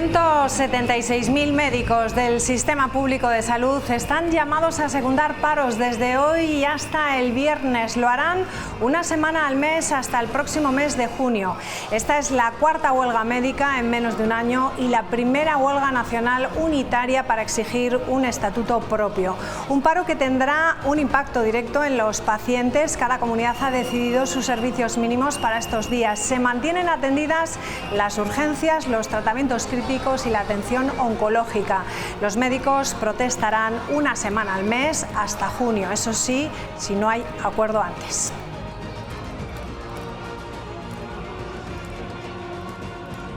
176.000 médicos del sistema público de salud están llamados a secundar paros desde hoy y hasta el viernes. Lo harán una semana al mes hasta el próximo mes de junio. Esta es la cuarta huelga médica en menos de un año y la primera huelga nacional unitaria para exigir un estatuto propio. Un paro que tendrá un impacto directo en los pacientes. Cada comunidad ha decidido sus servicios mínimos para estos días. Se mantienen atendidas las urgencias, los tratamientos críticos y la atención oncológica. Los médicos protestarán una semana al mes hasta junio, eso sí, si no hay acuerdo antes.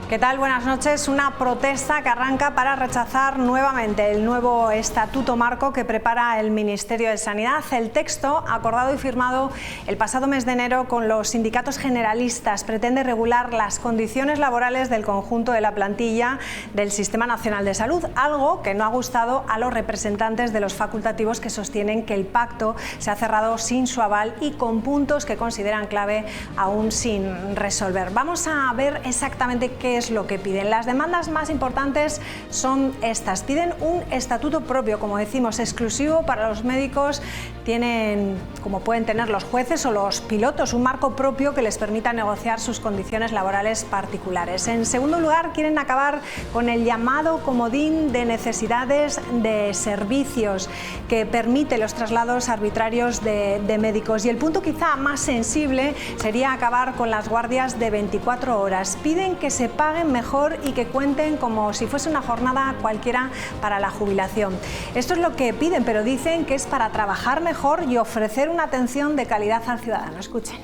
¿Qué tal? Buenas noches. Una protesta que arranca para rechazar nuevamente el nuevo estatuto marco que prepara el Ministerio de Sanidad. El texto, acordado y firmado el pasado mes de enero con los sindicatos generalistas, pretende regular las condiciones laborales del conjunto de la plantilla del Sistema Nacional de Salud, algo que no ha gustado a los representantes de los facultativos, que sostienen que el pacto se ha cerrado sin su aval y con puntos que consideran clave aún sin resolver. Vamos a ver exactamente qué es lo que piden. Las demandas más importantes son estas. Piden un estatuto propio, como decimos, exclusivo para los médicos. Tienen, como pueden tener los jueces o los pilotos, un marco propio que les permita negociar sus condiciones laborales particulares. En segundo lugar, quieren acabar con el llamado comodín de necesidades de servicios que permite los traslados arbitrarios de médicos. Y el punto quizá más sensible sería acabar con las guardias de 24 horas. Piden que se paguen mejor y que cuenten como si fuese una jornada cualquiera para la jubilación. Esto es lo que piden, pero dicen que es para trabajar mejor y ofrecer una atención de calidad al ciudadano. Escuchen.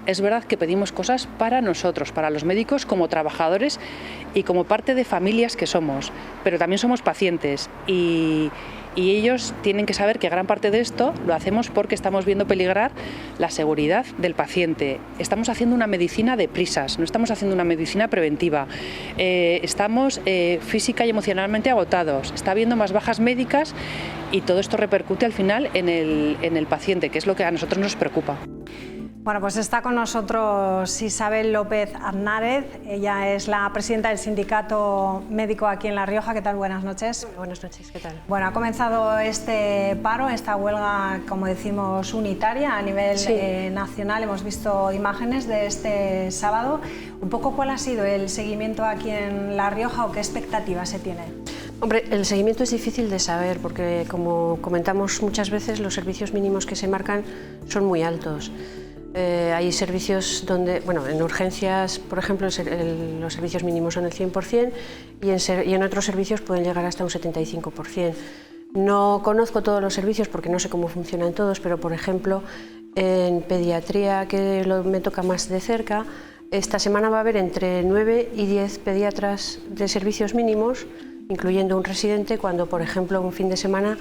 Es verdad que pedimos cosas para nosotros, para los médicos como trabajadores y como parte de familias que somos, pero también somos pacientes y ellos tienen que saber que gran parte de esto lo hacemos porque estamos viendo peligrar la seguridad del paciente. Estamos haciendo una medicina de prisas, no estamos haciendo una medicina preventiva. Estamos física y emocionalmente agotados, está habiendo más bajas médicas y todo esto repercute al final en el paciente, que es lo que a nosotros nos preocupa. Bueno, pues está con nosotros Isabel López Aznárez. Ella es la presidenta del sindicato médico aquí en La Rioja. ¿Qué tal? Buenas noches. Buenas noches, ¿qué tal? Bueno, ha comenzado este paro, esta huelga, como decimos, unitaria a nivel nacional. Hemos visto imágenes de este sábado. Un poco, ¿cuál ha sido el seguimiento aquí en La Rioja o qué expectativas se tiene? Hombre, el seguimiento es difícil de saber porque, como comentamos muchas veces, los servicios mínimos que se marcan son muy altos. Hay servicios donde, bueno, en urgencias, por ejemplo, los servicios mínimos son el 100% y en otros servicios pueden llegar hasta un 75%. No conozco todos los servicios porque no sé cómo funcionan todos, pero, por ejemplo, en pediatría, que me toca más de cerca, esta semana va a haber entre 9 y 10 pediatras de servicios mínimos, incluyendo un residente, cuando, por ejemplo, un fin de semana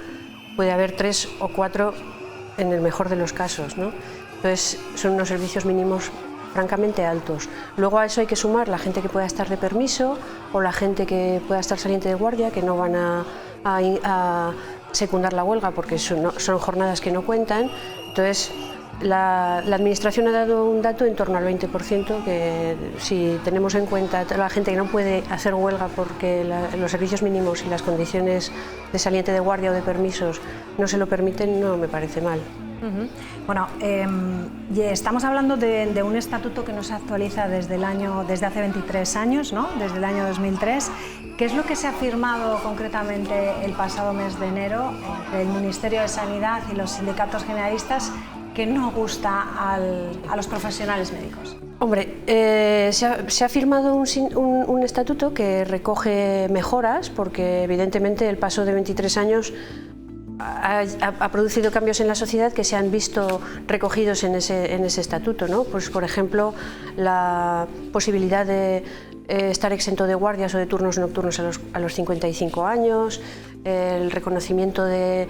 puede haber 3 o 4 en el mejor de los casos, ¿no? Entonces, son unos servicios mínimos francamente altos. Luego a eso hay que sumar la gente que pueda estar de permiso o la gente que pueda estar saliente de guardia, que no van a secundar la huelga porque son jornadas que no cuentan. Entonces, la Administración ha dado un dato en torno al 20%, que si tenemos en cuenta la gente que no puede hacer huelga porque los servicios mínimos y las condiciones de saliente de guardia o de permisos no se lo permiten, no me parece mal. Bueno, estamos hablando de un estatuto que no se actualiza desde hace 23 años, ¿no? Desde el año 2003. ¿Qué es lo que se ha firmado concretamente el pasado mes de enero entre el Ministerio de Sanidad y los sindicatos generalistas que no gusta a los profesionales médicos? Hombre, se ha firmado un estatuto que recoge mejoras porque evidentemente el paso de 23 años ha producido cambios en la sociedad que se han visto recogidos en ese estatuto, ¿no? Pues, por ejemplo, la posibilidad de estar exento de guardias o de turnos nocturnos a los 55 años, el reconocimiento de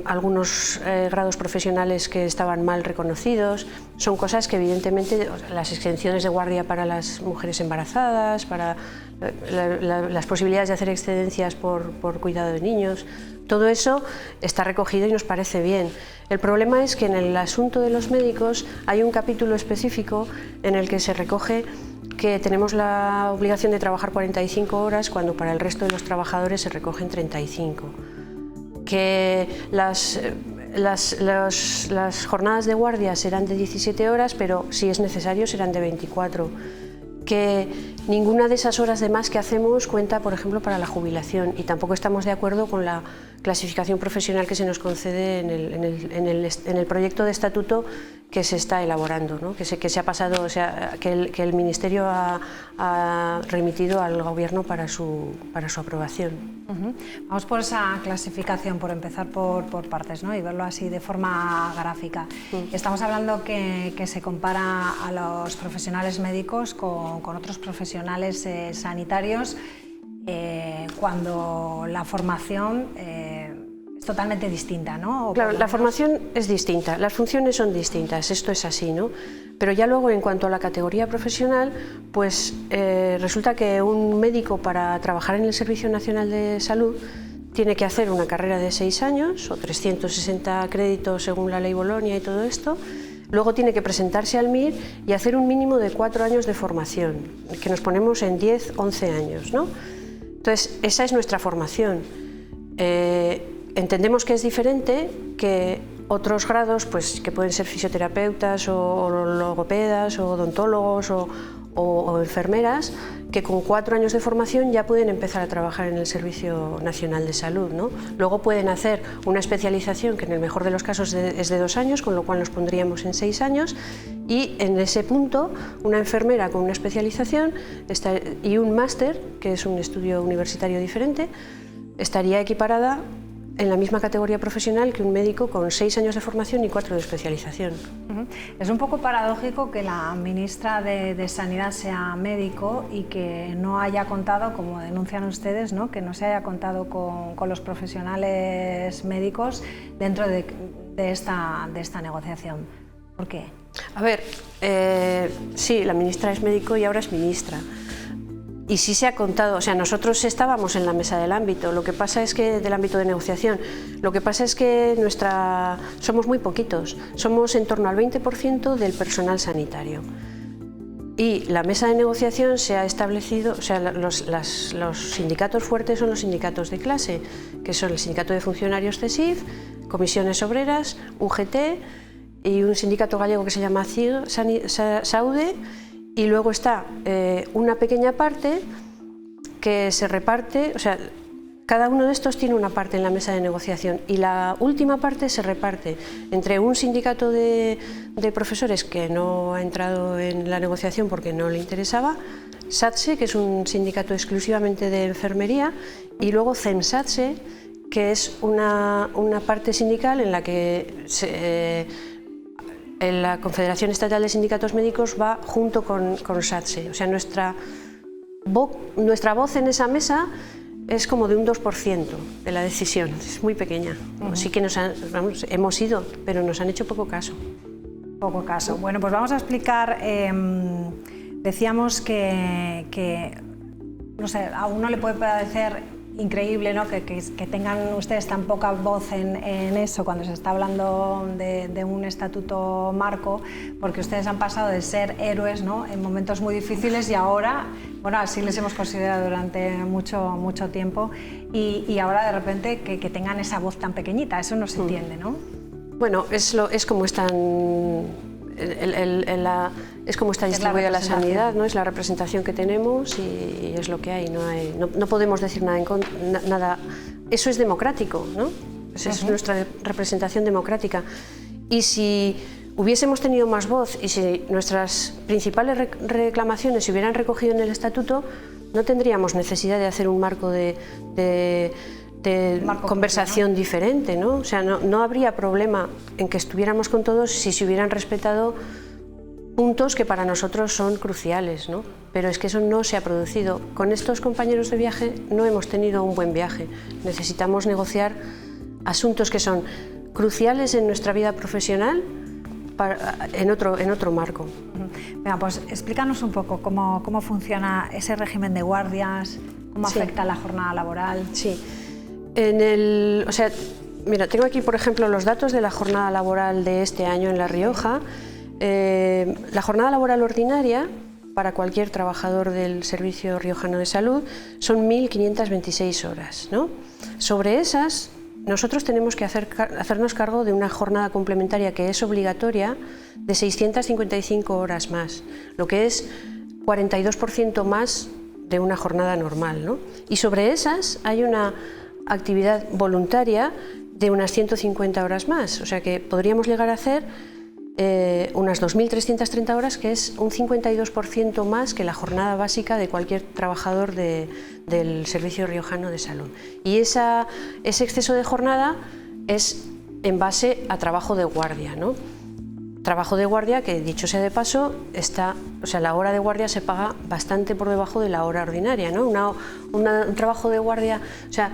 algunos grados profesionales que estaban mal reconocidos. Son cosas que evidentemente, las exenciones de guardia para las mujeres embarazadas, para las posibilidades de hacer excedencias por cuidado de niños, todo eso está recogido y nos parece bien. El problema es que en el asunto de los médicos hay un capítulo específico en el que se recoge que tenemos la obligación de trabajar 45 horas cuando para el resto de los trabajadores se recogen 35. Que las jornadas de guardia serán de 17 horas, pero si es necesario serán de 24. Que ninguna de esas horas de más que hacemos cuenta, por ejemplo, para la jubilación, y tampoco estamos de acuerdo con la clasificación profesional que se nos concede en el proyecto de estatuto que se está elaborando, ¿no? que se ha pasado, o sea, que el Ministerio ha remitido al Gobierno para su aprobación. Vamos por esa clasificación, por empezar por partes, ¿no? Y verlo así de forma gráfica. Estamos hablando que se compara a los profesionales médicos con otros profesionales sanitarios cuando la formación es totalmente distinta, ¿no? Claro, la formación es distinta, las funciones son distintas, esto es así, ¿no? Pero ya luego, en cuanto a la categoría profesional, pues resulta que un médico, para trabajar en el Servicio Nacional de Salud, tiene que hacer una carrera de 6 años o 360 créditos según la ley Bolonia y todo esto. Luego tiene que presentarse al MIR y hacer un mínimo de 4 años de formación, que nos ponemos en 10, 11 años, ¿no? Entonces, esa es nuestra formación. Entendemos que es diferente que otros grados, pues, que pueden ser fisioterapeutas o logopedas o odontólogos o enfermeras, que con 4 años de formación ya pueden empezar a trabajar en el Servicio Nacional de Salud, ¿no? Luego pueden hacer una especialización que en el mejor de los casos es de 2 años, con lo cual nos pondríamos en 6 años, y en ese punto una enfermera con una especialización y un máster, que es un estudio universitario diferente, estaría equiparada en la misma categoría profesional que un médico con 6 años de formación y 4 de especialización. Es un poco paradójico que la ministra de Sanidad sea médico y que no haya contado, como denuncian ustedes, ¿no?, que no se haya contado con los profesionales médicos dentro de esta negociación. ¿Por qué? A ver, sí, la ministra es médico y ahora es ministra. Y sí se ha contado, o sea, nosotros estábamos en la mesa del ámbito, lo que pasa es que, del ámbito de negociación, lo que pasa es que somos muy poquitos, somos en torno al 20% del personal sanitario. Y la mesa de negociación se ha establecido, o sea, los sindicatos fuertes son los sindicatos de clase, que son el Sindicato de Funcionarios CESIF, Comisiones Obreras, UGT y un sindicato gallego que se llama CIG, SAUDE. Y luego está una pequeña parte que se reparte, o sea, cada uno de estos tiene una parte en la mesa de negociación, y la última parte se reparte entre un sindicato de profesores que no ha entrado en la negociación porque no le interesaba, SATSE, que es un sindicato exclusivamente de enfermería, y luego CENSATSE, que es una parte sindical en la que en la Confederación Estatal de Sindicatos Médicos va junto con SATSE. O sea, nuestra voz en esa mesa es como de un 2% de la decisión, es muy pequeña. Sí que hemos ido, pero nos han hecho poco caso. Poco caso. Bueno, pues vamos a explicar, decíamos que no sé, a uno le puede parecer increíble, ¿no?, que tengan ustedes tan poca voz en eso cuando se está hablando de un estatuto marco, porque ustedes han pasado de ser héroes, ¿no?, en momentos muy difíciles, y ahora, bueno, así les hemos considerado durante mucho tiempo, y ahora de repente que tengan esa voz tan pequeñita, eso no se entiende, ¿no? Bueno, es como están... Es como está distribuida la sanidad, ¿no? Es la representación que tenemos y es lo que hay. No podemos decir nada. Eso es democrático, ¿no? Esa es nuestra representación democrática. Y si hubiésemos tenido más voz y si nuestras principales reclamaciones se hubieran recogido en el estatuto, no tendríamos necesidad de hacer un marco de conversación diferente, ¿no? O sea, no habría problema en que estuviéramos con todos si se hubieran respetado puntos que para nosotros son cruciales, ¿no? Pero es que eso no se ha producido. Con estos compañeros de viaje no hemos tenido un buen viaje. Necesitamos negociar asuntos que son cruciales en nuestra vida profesional en otro marco. Venga, pues explícanos un poco cómo funciona ese régimen de guardias, cómo afecta la jornada laboral. Sí. O sea, mira, tengo aquí, por ejemplo, los datos de la jornada laboral de este año en La Rioja. La jornada laboral ordinaria para cualquier trabajador del Servicio Riojano de Salud son 1.526 horas, ¿no? Sobre esas, nosotros tenemos que hacernos cargo de una jornada complementaria que es obligatoria de 655 horas más, lo que es 42% más de una jornada normal, ¿no? Y sobre esas hay una actividad voluntaria de unas 150 horas más, o sea que podríamos llegar a hacer unas 2.330 horas, que es un 52% más que la jornada básica de cualquier trabajador del Servicio Riojano de Salud. Y ese exceso de jornada es en base a trabajo de guardia, ¿no? Trabajo de guardia que, dicho sea de paso, la hora de guardia se paga bastante por debajo de la hora ordinaria, ¿no? Un trabajo de guardia, o sea,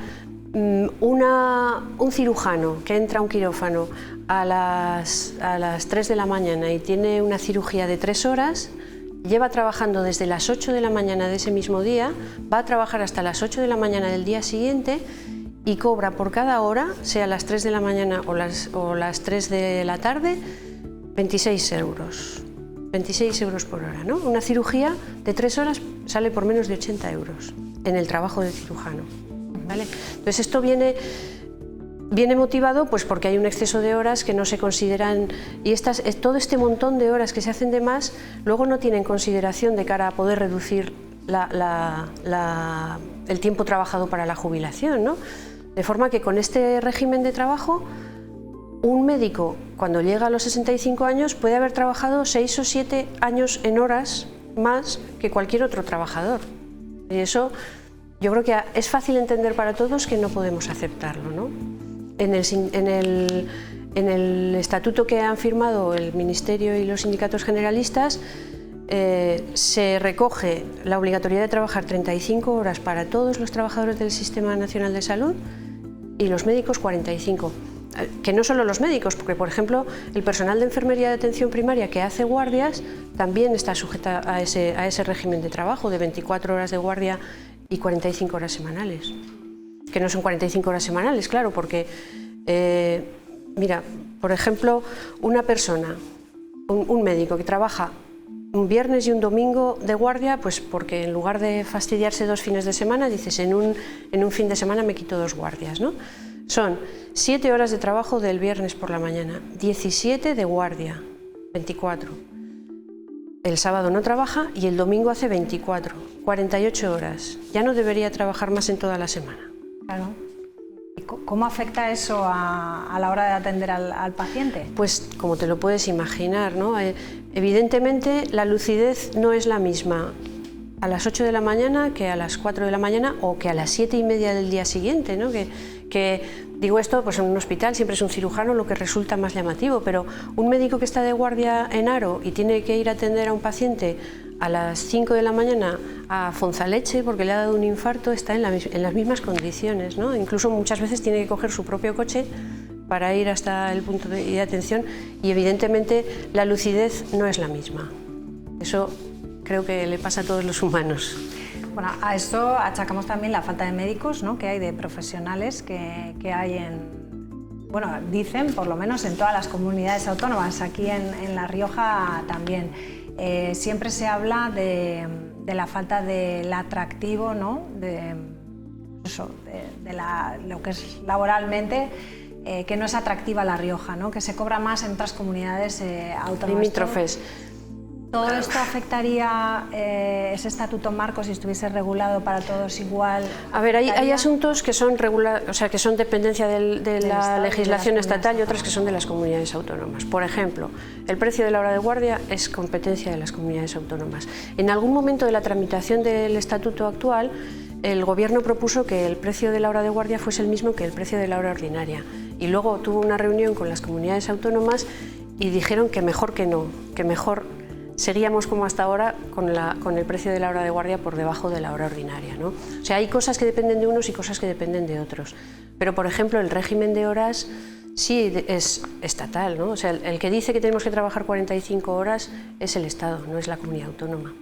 un cirujano que entra a un quirófano a las 3 de la mañana y tiene una cirugía de 3 horas, lleva trabajando desde las 8 de la mañana de ese mismo día, va a trabajar hasta las 8 de la mañana del día siguiente y cobra por cada hora, sea las 3 de la mañana o las 3 de la tarde, 26 euros. 26 euros por hora, ¿no? Una cirugía de 3 horas sale por menos de 80 euros en el trabajo del cirujano, ¿vale? Entonces esto viene motivado pues porque hay un exceso de horas que no se consideran, y todo este montón de horas que se hacen de más luego no tienen consideración de cara a poder reducir el tiempo trabajado para la jubilación, ¿no? De forma que con este régimen de trabajo un médico cuando llega a los 65 años puede haber trabajado 6 o 7 años en horas más que cualquier otro trabajador, y eso yo creo que es fácil entender para todos que no podemos aceptarlo, ¿no? En el estatuto que han firmado el Ministerio y los sindicatos generalistas se recoge la obligatoriedad de trabajar 35 horas para todos los trabajadores del Sistema Nacional de Salud y los médicos 45. Que no solo los médicos, porque por ejemplo el personal de enfermería de atención primaria que hace guardias también está sujeta a ese régimen de trabajo de 24 horas de guardia y 45 horas semanales. Que no son 45 horas semanales, claro, porque, mira, por ejemplo, una persona, un médico que trabaja un viernes y un domingo de guardia, pues porque en lugar de fastidiarse 2 fines de semana, dices, en un fin de semana me quito 2 guardias, ¿no? Son 7 horas de trabajo del viernes por la mañana, 17 de guardia, 24. El sábado no trabaja y el domingo hace 24, 48 horas. Ya no debería trabajar más en toda la semana. Claro. ¿Y cómo afecta eso a la hora de atender al paciente? Pues como te lo puedes imaginar, ¿no? Evidentemente la lucidez no es la misma a las 8 de la mañana que a las 4 de la mañana o que a las 7:30 del día siguiente, ¿no? Que digo esto, pues en un hospital siempre es un cirujano lo que resulta más llamativo, pero un médico que está de guardia en Haro y tiene que ir a atender a un paciente a las 5 de la mañana a Fonzaleche porque le ha dado un infarto, está en las mismas condiciones, ¿no? Incluso muchas veces tiene que coger su propio coche para ir hasta el punto de atención y evidentemente la lucidez no es la misma. Eso creo que le pasa a todos los humanos. Bueno, a esto achacamos también la falta de médicos, ¿no? Que hay, de profesionales que hay bueno, dicen, por lo menos en todas las comunidades autónomas, aquí en La Rioja también. Siempre se habla de la falta del atractivo, ¿no? De lo que es laboralmente, que no es atractiva La Rioja, ¿no? Que se cobra más en otras comunidades autónomas. Limítrofes. ¿Todo esto afectaría ese estatuto marco si estuviese regulado para todos igual? A ver, hay asuntos que son que son dependencia de la legislación estatal y otros que son de las comunidades autónomas. Por ejemplo, el precio de la hora de guardia es competencia de las comunidades autónomas. En algún momento de la tramitación del estatuto actual, el Gobierno propuso que el precio de la hora de guardia fuese el mismo que el precio de la hora ordinaria. Y luego tuvo una reunión con las comunidades autónomas y dijeron que mejor que no, que mejor seguíamos como hasta ahora con el precio de la hora de guardia por debajo de la hora ordinaria, ¿no? O sea, hay cosas que dependen de unos y cosas que dependen de otros. Pero, por ejemplo, el régimen de horas sí es estatal, ¿no? O sea, el que dice que tenemos que trabajar 45 horas es el Estado, no es la comunidad autónoma.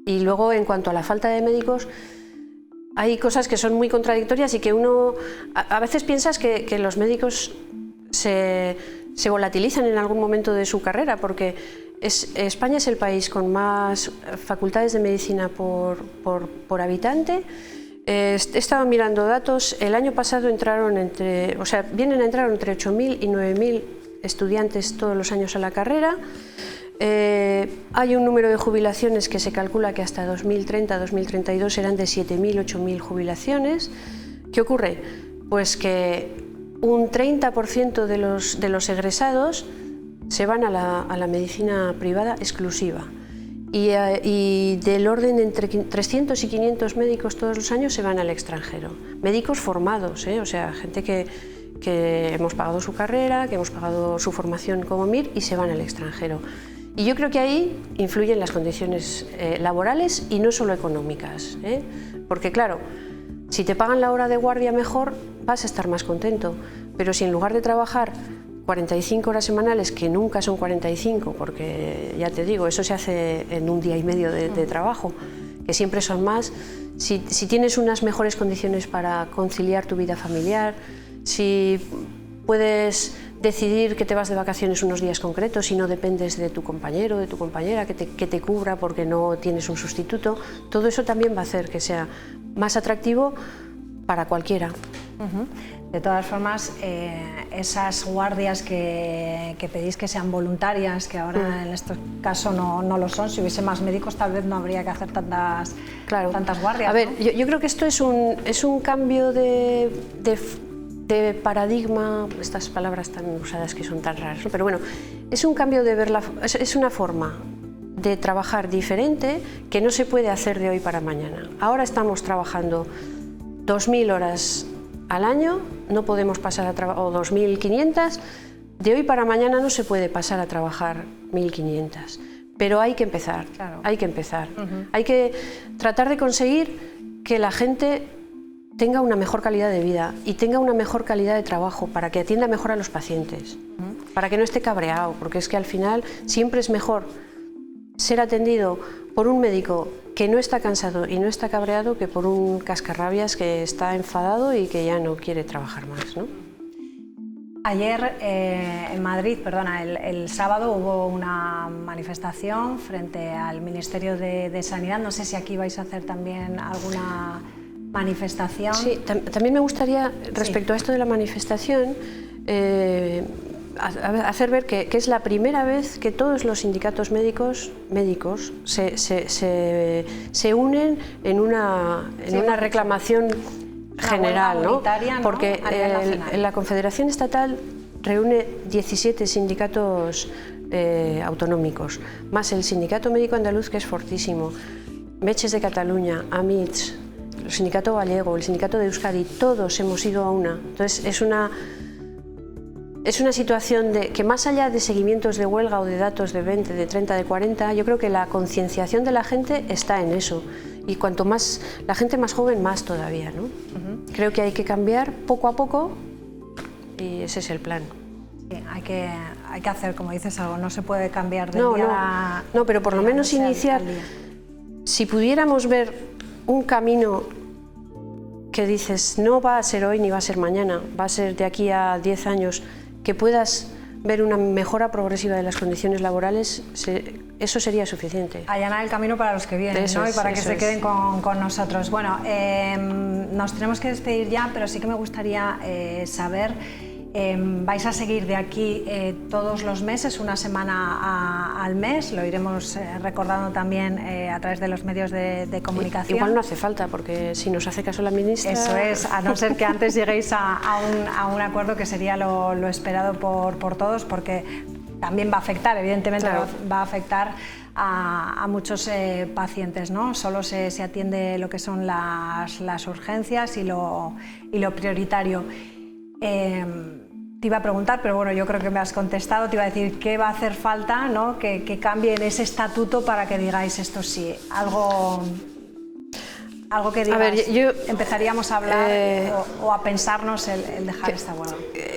Y luego, en cuanto a la falta de médicos, hay cosas que son muy contradictorias y que uno a veces piensas que los médicos se volatilizan en algún momento de su carrera, porque España es el país con más facultades de medicina por habitante. He estado mirando datos, el año pasado vienen a entrar entre 8.000 y 9.000 estudiantes todos los años a la carrera. Hay un número de jubilaciones que se calcula que hasta 2030-2032 serán de 7.000, 8.000 jubilaciones. ¿Qué ocurre? Pues que un 30% de los egresados se van a la medicina privada exclusiva y del orden de entre 300 y 500 médicos todos los años se van al extranjero. Médicos formados, o sea, gente que hemos pagado su carrera, que hemos pagado su formación como MIR y se van al extranjero. Y yo creo que ahí influyen las condiciones laborales y no solo económicas, porque claro, si te pagan la hora de guardia mejor vas a estar más contento, pero si en lugar de trabajar 45 horas semanales, que nunca son 45, porque ya te digo, eso se hace en un día y medio de trabajo, que siempre son más, si tienes unas mejores condiciones para conciliar tu vida familiar, si puedes decidir que te vas de vacaciones unos días concretos y no dependes de tu compañero, de tu compañera que te cubra porque no tienes un sustituto, todo eso también va a hacer que sea más atractivo para cualquiera. De todas formas, esas guardias que pedís que sean voluntarias, que ahora en este caso no lo son, si hubiese más médicos tal vez no habría que hacer tantas guardias. A ver, ¿no? yo creo que esto es un cambio de paradigma, estas palabras tan usadas que son tan raras, ¿no? Pero bueno, es un cambio de ver es una forma de trabajar diferente que no se puede hacer de hoy para mañana. Ahora estamos trabajando 2.000 horas al año, no podemos pasar a trabajar, o 2.500, de hoy para mañana no se puede pasar a trabajar 1.500, pero hay que empezar, claro. Hay que empezar. Hay que tratar de conseguir que la gente tenga una mejor calidad de vida y tenga una mejor calidad de trabajo para que atienda mejor a los pacientes, para que no esté cabreado, porque es que al final siempre es mejor ser atendido por un médico que no está cansado y no está cabreado que por un cascarrabias que está enfadado y que ya no quiere trabajar más, ¿no? Ayer en Madrid, el sábado hubo una manifestación frente al Ministerio de Sanidad. No sé si aquí vais a hacer también alguna manifestación. Sí, también me gustaría, respecto a esto de la manifestación, hacer ver que es la primera vez que todos los sindicatos médicos se unen en una reclamación general, ¿no? Porque la Confederación Estatal reúne 17 sindicatos autonómicos, más el Sindicato Médico Andaluz, que es fortísimo, Metges de Cataluña, AMITS, el Sindicato Gallego, el Sindicato de Euskadi, todos hemos ido a una. Entonces es una situación que más allá de seguimientos de huelga o de datos de 20, de 30, de 40, yo creo que la concienciación de la gente está en eso. Y cuanto más la gente más joven, más todavía, ¿no? Creo que hay que cambiar poco a poco y ese es el plan. Sí, hay que hacer, como dices, algo. No se puede cambiar de día. No, pero por lo menos iniciar. Si pudiéramos ver un camino que dices no va a ser hoy ni va a ser mañana, va a ser de aquí a 10 años, que puedas ver una mejora progresiva de las condiciones laborales, eso sería suficiente. Allanar el camino para los que vienen, ¿no? Y para que se queden con nosotros. Bueno, nos tenemos que despedir ya, pero sí que me gustaría saber, ¿vais a seguir de aquí todos los meses, una semana al mes? Lo iremos recordando también a través de los medios de comunicación. Igual no hace falta, porque si nos hace caso la ministra... Eso es, a no ser que antes lleguéis a un acuerdo que sería lo esperado por todos, porque también va a afectar, evidentemente, claro. Va a afectar a muchos pacientes, ¿no? Solo se atiende lo que son las urgencias y lo prioritario. Te iba a preguntar, pero bueno, yo creo que me has contestado. Te iba a decir qué va a hacer falta, ¿no? Que cambie en ese estatuto para que digáis esto sí, algo que digas, a ver, empezaríamos a hablar o a pensarnos el dejar esta huelga.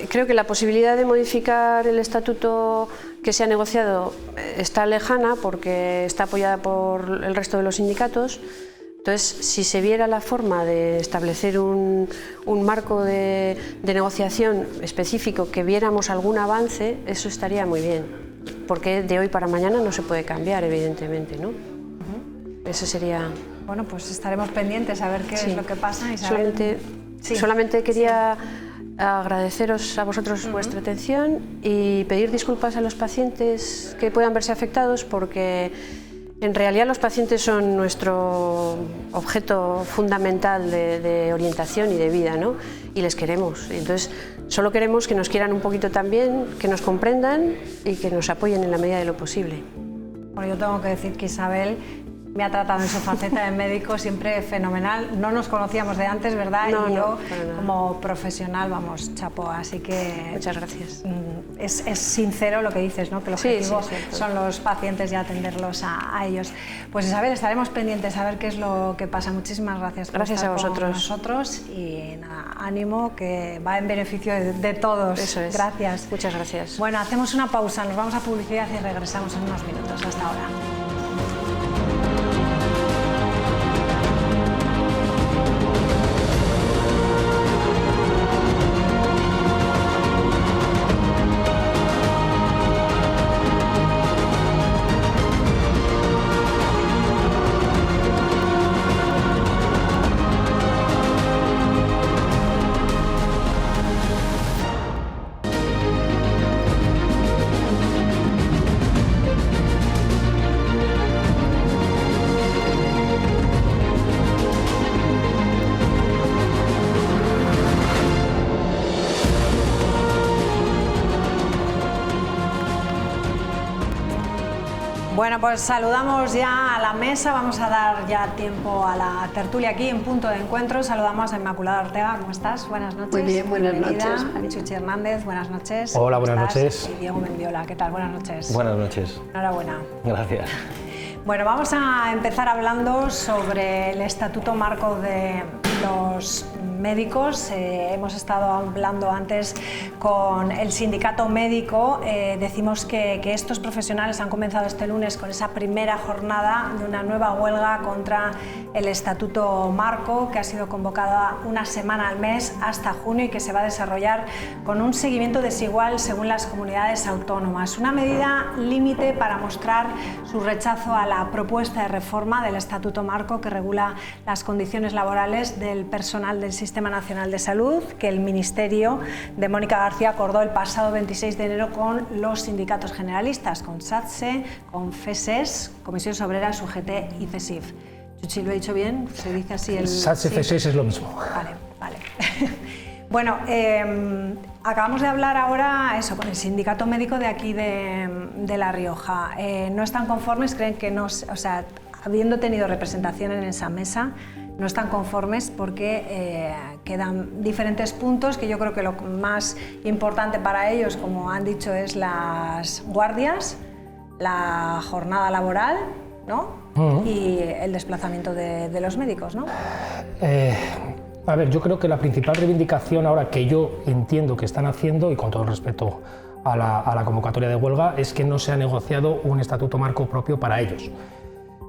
Creo que la posibilidad de modificar el estatuto que se ha negociado está lejana porque está apoyada por el resto de los sindicatos. Entonces, si se viera la forma de establecer un marco de negociación específico, que viéramos algún avance, eso estaría muy bien. porque de hoy para mañana no se puede cambiar, evidentemente, ¿no? Eso sería... Bueno, pues estaremos pendientes a ver qué es lo que pasa. Isabel. Solamente quería agradeceros a vosotros vuestra atención y pedir disculpas a los pacientes que puedan verse afectados, porque en realidad los pacientes son nuestro objeto fundamental de orientación y de vida, ¿no? Y les queremos. Entonces, solo queremos que nos quieran un poquito también, que nos comprendan y que nos apoyen en la medida de lo posible. Bueno, yo tengo que decir que Isabel me ha tratado en su faceta de médico siempre fenomenal. No nos conocíamos de antes, ¿verdad? No, y yo, no, como profesional, vamos, chapo. Así que... Muchas gracias. Es sincero lo que dices, ¿no? Que el objetivo son los pacientes y atenderlos a ellos. Pues Isabel, estaremos pendientes a ver qué es lo que pasa. Muchísimas gracias por estar con nosotros y nada, ánimo, que va en beneficio de todos. Eso es. Gracias. Muchas gracias. Bueno, hacemos una pausa, nos vamos a publicidad y regresamos en unos minutos. Hasta ahora. Bueno, pues saludamos ya a la mesa, vamos a dar ya tiempo a la tertulia aquí en Punto de Encuentro. Saludamos a Inmaculada Ortega, ¿cómo estás? Buenas noches. Muy bien, buenas noches. Chuchi Hernández, buenas noches. Hola, buenas noches. Y Diego Mendiola, ¿qué tal? Buenas noches. Buenas noches. Enhorabuena. Gracias. Bueno, vamos a empezar hablando sobre el Estatuto Marco de los médicos. Hemos estado hablando antes con el sindicato médico. Decimos que estos profesionales han comenzado este lunes con esa primera jornada de una nueva huelga contra el Estatuto Marco, que ha sido convocada una semana al mes hasta junio y que se va a desarrollar con un seguimiento desigual según las comunidades autónomas. Una medida límite para mostrar su rechazo a la propuesta de reforma del Estatuto Marco que regula las condiciones laborales del personal del Sistema Nacional de Salud, que el Ministerio de Mónica García acordó el pasado 26 de enero con los sindicatos generalistas, con SATSE, con FESES, Comisiones Obreras, UGT y CESIF. Chuchi, ¿lo he dicho bien? ¿Se dice así? El SATSE, FESES es lo mismo. Vale. Bueno, acabamos de hablar ahora con el sindicato médico de aquí de La Rioja. No están conformes, creen que no, habiendo tenido representación en esa mesa, no están conformes porque quedan diferentes puntos que yo creo que lo más importante para ellos, como han dicho, es las guardias, la jornada laboral, ¿no? Y el desplazamiento de los médicos, ¿no? A ver, yo creo que la principal reivindicación ahora que yo entiendo que están haciendo, y con todo el respeto a la convocatoria de huelga, es que no se ha negociado un estatuto marco propio para ellos.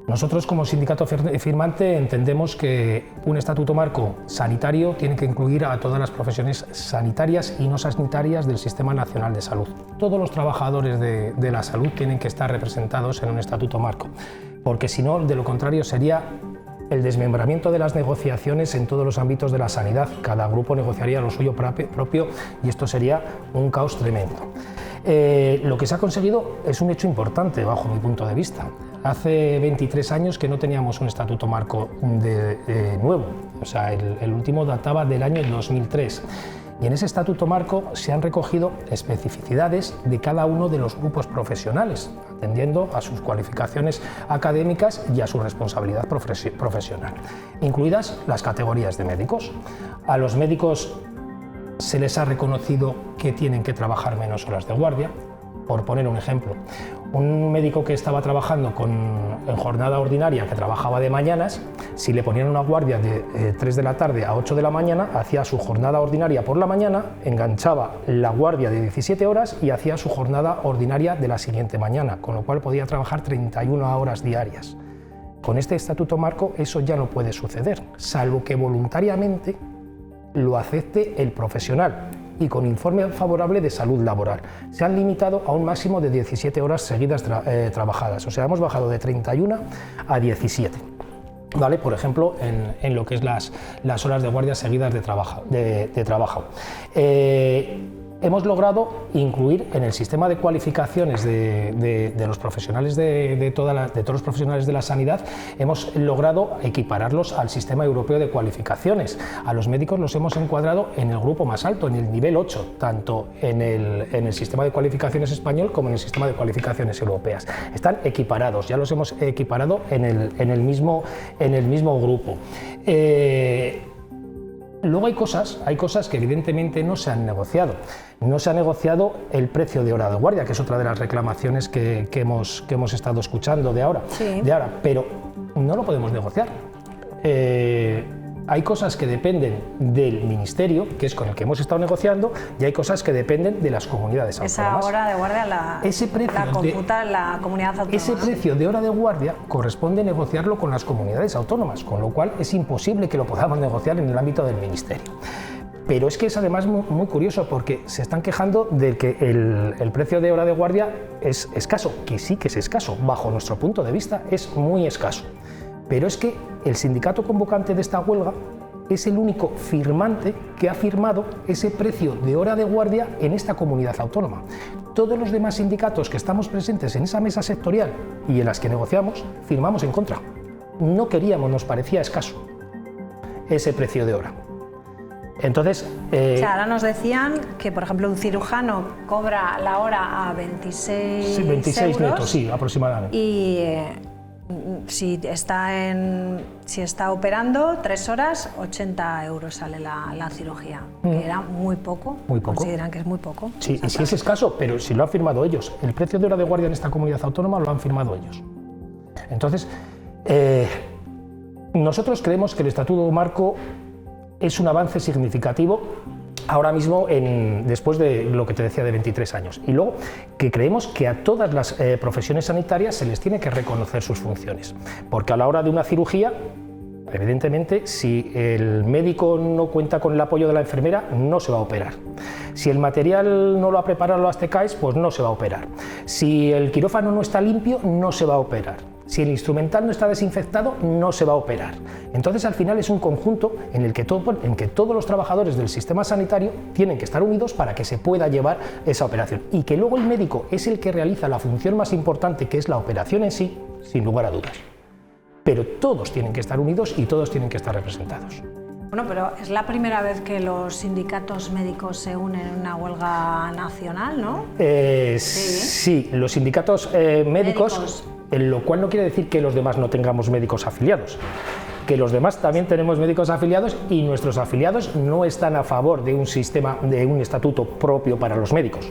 Nosotros, como sindicato firmante, entendemos que un estatuto marco sanitario tiene que incluir a todas las profesiones sanitarias y no sanitarias del Sistema Nacional de Salud. Todos los trabajadores de la salud tienen que estar representados en un estatuto marco, porque si no, de lo contrario, sería el desmembramiento de las negociaciones en todos los ámbitos de la sanidad. Cada grupo negociaría lo suyo propio y esto sería un caos tremendo. Lo que se ha conseguido es un hecho importante bajo mi punto de vista. Hace 23 años que no teníamos un estatuto marco nuevo, el último databa del año 2003. Y en ese estatuto marco se han recogido especificidades de cada uno de los grupos profesionales, atendiendo a sus cualificaciones académicas y a su responsabilidad profesional, incluidas las categorías de médicos. A los médicos se les ha reconocido que tienen que trabajar menos horas de guardia. Por poner un ejemplo, un médico que estaba trabajando en jornada ordinaria, que trabajaba de mañanas, si le ponían una guardia de 3 de la tarde a 8 de la mañana, hacía su jornada ordinaria por la mañana, enganchaba la guardia de 17 horas y hacía su jornada ordinaria de la siguiente mañana, con lo cual podía trabajar 31 horas diarias. Con este estatuto marco eso ya no puede suceder, salvo que voluntariamente lo acepte el profesional. y con informe favorable de salud laboral. Se han limitado a un máximo de 17 horas seguidas trabajadas, o sea, hemos bajado de 31 a 17. ¿Vale? Por ejemplo, en lo que es las horas de guardia seguidas de trabajo. Hemos logrado incluir en el sistema de cualificaciones de los profesionales de todos los profesionales de la sanidad, hemos logrado equipararlos al sistema europeo de cualificaciones. A los médicos los hemos encuadrado en el grupo más alto, en el nivel 8, tanto en el sistema de cualificaciones español como en el sistema de cualificaciones europeas. Están equiparados, ya los hemos equiparado en el mismo grupo. Luego hay cosas que evidentemente no se han negociado. No se ha negociado el precio de hora de guardia, que es otra de las reclamaciones que hemos estado escuchando de ahora, pero no lo podemos negociar. Hay cosas que dependen del Ministerio, que es con el que hemos estado negociando, y hay cosas que dependen de las comunidades autónomas. Esa hora de guardia la computa la comunidad autónoma. Ese precio de hora de guardia corresponde negociarlo con las comunidades autónomas, con lo cual es imposible que lo podamos negociar en el ámbito del Ministerio. Pero es que es además muy curioso, porque se están quejando de que el precio de hora de guardia es escaso, que sí que es escaso, bajo nuestro punto de vista es muy escaso. Pero es que el sindicato convocante de esta huelga es el único firmante que ha firmado ese precio de hora de guardia en esta comunidad autónoma. Todos los demás sindicatos que estamos presentes en esa mesa sectorial y en las que negociamos, firmamos en contra. No queríamos, nos parecía escaso ese precio de hora. Entonces, o sea, ahora nos decían que, por ejemplo, un cirujano cobra la hora a 26 euros, netos, sí, aproximadamente. Y si está operando 3 horas, 80 euros sale la cirugía, que era muy poco. Muy poco. Consideran que es muy poco. Sí, y sí es escaso, pero si lo han firmado ellos. El precio de hora de guardia en esta comunidad autónoma lo han firmado ellos. Entonces, nosotros creemos que el Estatuto Marco es un avance significativo ahora mismo, después de lo que te decía de 23 años. Y luego, que creemos que a todas las profesiones sanitarias se les tiene que reconocer sus funciones. Porque a la hora de una cirugía, evidentemente, si el médico no cuenta con el apoyo de la enfermera, no se va a operar. Si el material no lo ha preparado las TECAIS, pues no se va a operar. Si el quirófano no está limpio, no se va a operar. Si el instrumental no está desinfectado, no se va a operar. Entonces, al final es un conjunto en el que todos los trabajadores del sistema sanitario tienen que estar unidos para que se pueda llevar esa operación. Y que luego el médico es el que realiza la función más importante, que es la operación en sí, sin lugar a dudas. Pero todos tienen que estar unidos y todos tienen que estar representados. Bueno, pero es la primera vez que los sindicatos médicos se unen en una huelga nacional, ¿no? Sí, los sindicatos médicos, lo cual no quiere decir que los demás no tengamos médicos afiliados, que los demás también tenemos médicos afiliados, y nuestros afiliados no están a favor de un sistema, de un estatuto propio para los médicos.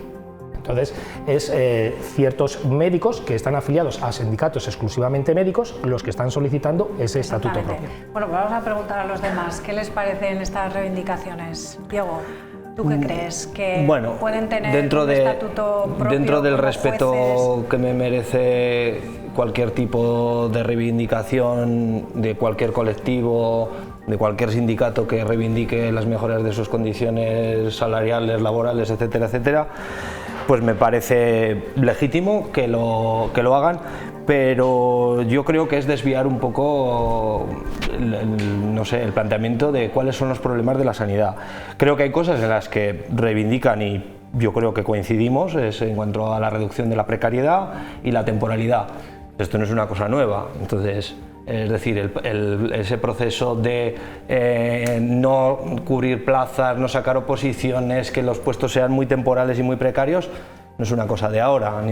Entonces, es ciertos médicos que están afiliados a sindicatos exclusivamente médicos los que están solicitando ese estatuto propio. Bueno, pues vamos a preguntar a los demás, ¿qué les parecen estas reivindicaciones? Diego, ¿tú qué crees? ¿Que pueden tener un estatuto propio? Dentro del respeto jueces? Que me merece cualquier tipo de reivindicación de cualquier colectivo, de cualquier sindicato que reivindique las mejoras de sus condiciones salariales, laborales, etcétera, etcétera, pues me parece legítimo que lo hagan, pero yo creo que es desviar un poco el planteamiento de cuáles son los problemas de la sanidad. Creo que hay cosas en las que reivindican, y yo creo que coincidimos, es en cuanto a la reducción de la precariedad y la temporalidad. Esto no es una cosa nueva, entonces, es decir, ese proceso de no cubrir plazas, no sacar oposiciones, que los puestos sean muy temporales y muy precarios, no es una cosa de ahora.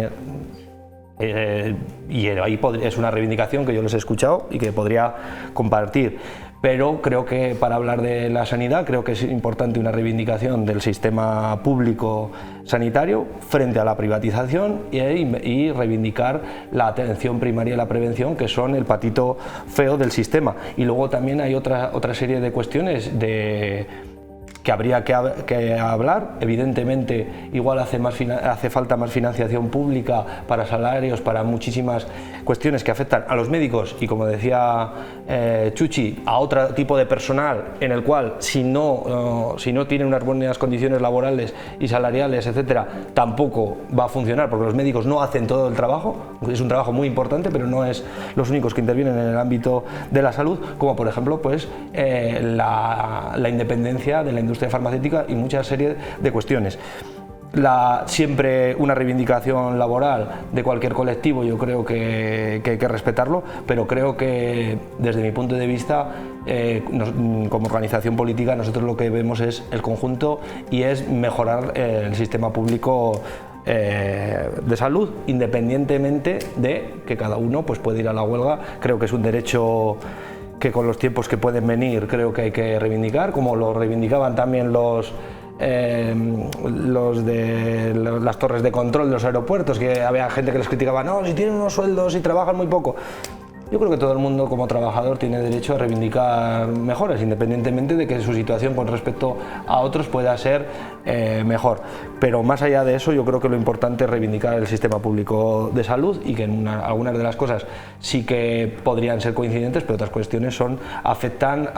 Y ahí es una reivindicación que yo les he escuchado y que podría compartir. Pero creo que para hablar de la sanidad, creo que es importante una reivindicación del sistema público sanitario frente a la privatización y reivindicar la atención primaria y la prevención, que son el patito feo del sistema. Y luego también hay otra serie de cuestiones que habría que hablar. Evidentemente, igual hace falta más financiación pública para salarios, para muchísimas cuestiones que afectan a los médicos y, como decía Chuchi, a otro tipo de personal en el cual si no tiene unas buenas condiciones laborales y salariales, etcétera, tampoco va a funcionar, porque los médicos no hacen todo el trabajo. Es un trabajo muy importante, pero no es los únicos que intervienen en el ámbito de la salud, como por ejemplo pues, la independencia de la industria farmacéutica y muchas series de cuestiones. Siempre una reivindicación laboral de cualquier colectivo, yo creo que hay que respetarlo, pero creo que desde mi punto de vista, como organización política, nosotros lo que vemos es el conjunto y es mejorar el sistema público de salud, independientemente de que cada uno pues, puede ir a la huelga. Creo que es un derecho que con los tiempos que pueden venir creo que hay que reivindicar, como lo reivindicaban también los de las torres de control de los aeropuertos, que había gente que les criticaba, no, si tienen unos sueldos y trabajan muy poco. Yo creo que todo el mundo como trabajador tiene derecho a reivindicar mejoras, independientemente de que su situación con respecto a otros pueda ser mejor. Pero más allá de eso, yo creo que lo importante es reivindicar el sistema público de salud y que algunas de las cosas sí que podrían ser coincidentes, pero otras cuestiones afectan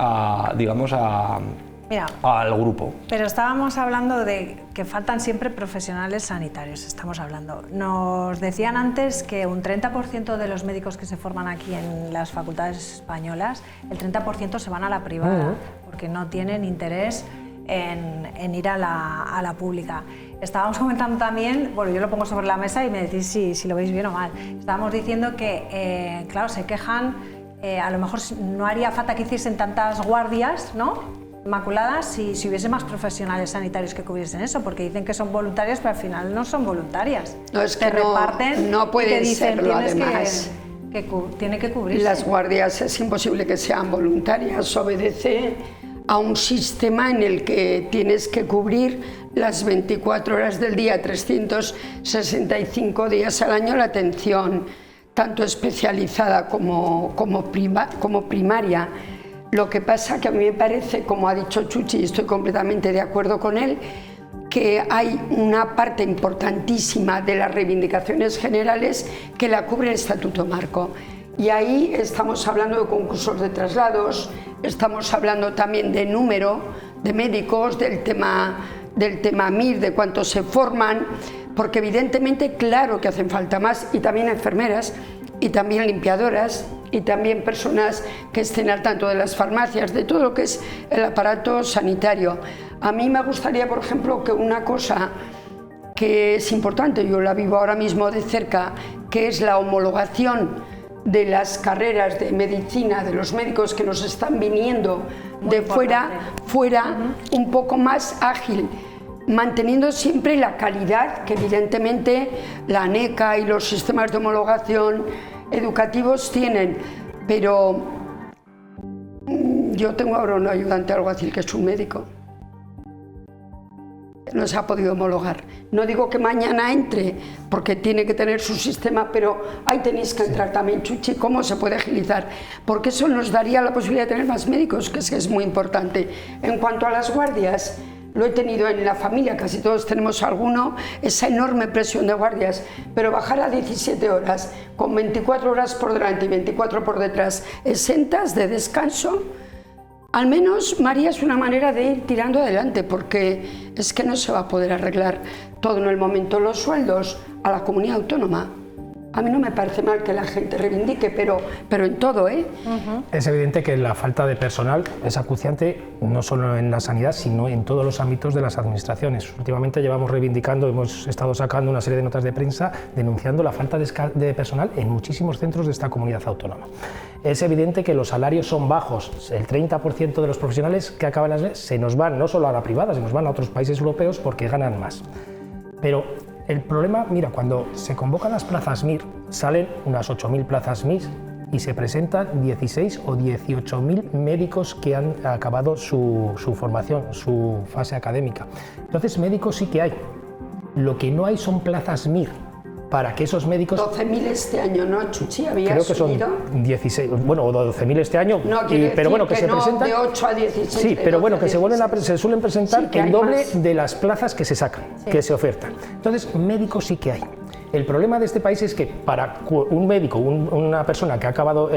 al grupo. Pero estábamos hablando de que faltan siempre profesionales sanitarios, estamos hablando. Nos decían antes que un 30% de los médicos que se forman aquí en las facultades españolas, el 30% se van a la privada, porque no tienen interés en ir a la pública. Estábamos comentando también, bueno, yo lo pongo sobre la mesa y me decís si lo veis bien o mal. Estábamos diciendo que, claro, se quejan, a lo mejor no haría falta que hiciesen tantas guardias, ¿no?, inmaculadas si hubiese más profesionales sanitarios que cubriesen eso, porque dicen que son voluntarias, pero al final no son voluntarias. No, es que te reparten no pueden y te dicen, serlo, tienes además. Tiene que cubrirse. Las guardias es imposible que sean voluntarias, obedece a un sistema en el que tienes que cubrir las 24 horas del día, 365 días al año, la atención tanto especializada como primaria. Lo que pasa que a mí me parece, como ha dicho Chuchi, y estoy completamente de acuerdo con él, que hay una parte importantísima de las reivindicaciones generales que la cubre el Estatuto Marco. Y ahí estamos hablando de concursos de traslados, estamos hablando también de número de médicos, del tema MIR, de cuántos se forman, porque evidentemente claro que hacen falta más, y también enfermeras, y también limpiadoras, y también personas que estén al tanto de las farmacias, de todo lo que es el aparato sanitario. A mí me gustaría, por ejemplo, que una cosa que es importante, yo la vivo ahora mismo de cerca, que es la homologación de las carreras de medicina, de los médicos que nos están viniendo de fuera un poco más ágil, manteniendo siempre la calidad que evidentemente la ANECA y los sistemas de homologación educativos tienen, pero yo tengo ahora un ayudante alguacil que es un médico, no se ha podido homologar. No digo que mañana entre, porque tiene que tener su sistema, pero ahí tenéis que entrar también, Chuchi, cómo se puede agilizar, porque eso nos daría la posibilidad de tener más médicos, que es muy importante. En cuanto a las guardias, lo he tenido en la familia, casi todos tenemos alguno, esa enorme presión de guardias, pero bajar a 17 horas, con 24 horas por delante y 24 por detrás, exentas de descanso, al menos, María, es una manera de ir tirando adelante, porque es que no se va a poder arreglar todo en el momento. Los sueldos a la comunidad autónoma, a mí no me parece mal que la gente reivindique, pero en todo, ¿eh? Es evidente que la falta de personal es acuciante no solo en la sanidad, sino en todos los ámbitos de las administraciones. Últimamente llevamos reivindicando, hemos estado sacando una serie de notas de prensa denunciando la falta de personal en muchísimos centros de esta comunidad autónoma. Es evidente que los salarios son bajos. El 30% de los profesionales que acaban las veces se nos van no solo a la privada, se nos van a otros países europeos porque ganan más. Pero el problema, mira, cuando se convocan las plazas MIR, salen unas 8.000 plazas MIR y se presentan 16 o 18.000 médicos que han acabado su formación, su fase académica. Entonces, médicos sí que hay. Lo que no hay son plazas MIR. para que esos médicos... 12.000 este año, ¿no, Chuchi? ¿Había creo que subido? son 16, bueno, o 12.000 este año, No, pero bueno, que se no, presentan... de 8 a 16. Sí, pero bueno, que se suelen presentar Sí, que el hay doble más. de las plazas que se sacan, que se ofertan. Entonces, médicos sí que hay. El problema de este país es que para un médico, una persona que ha acabado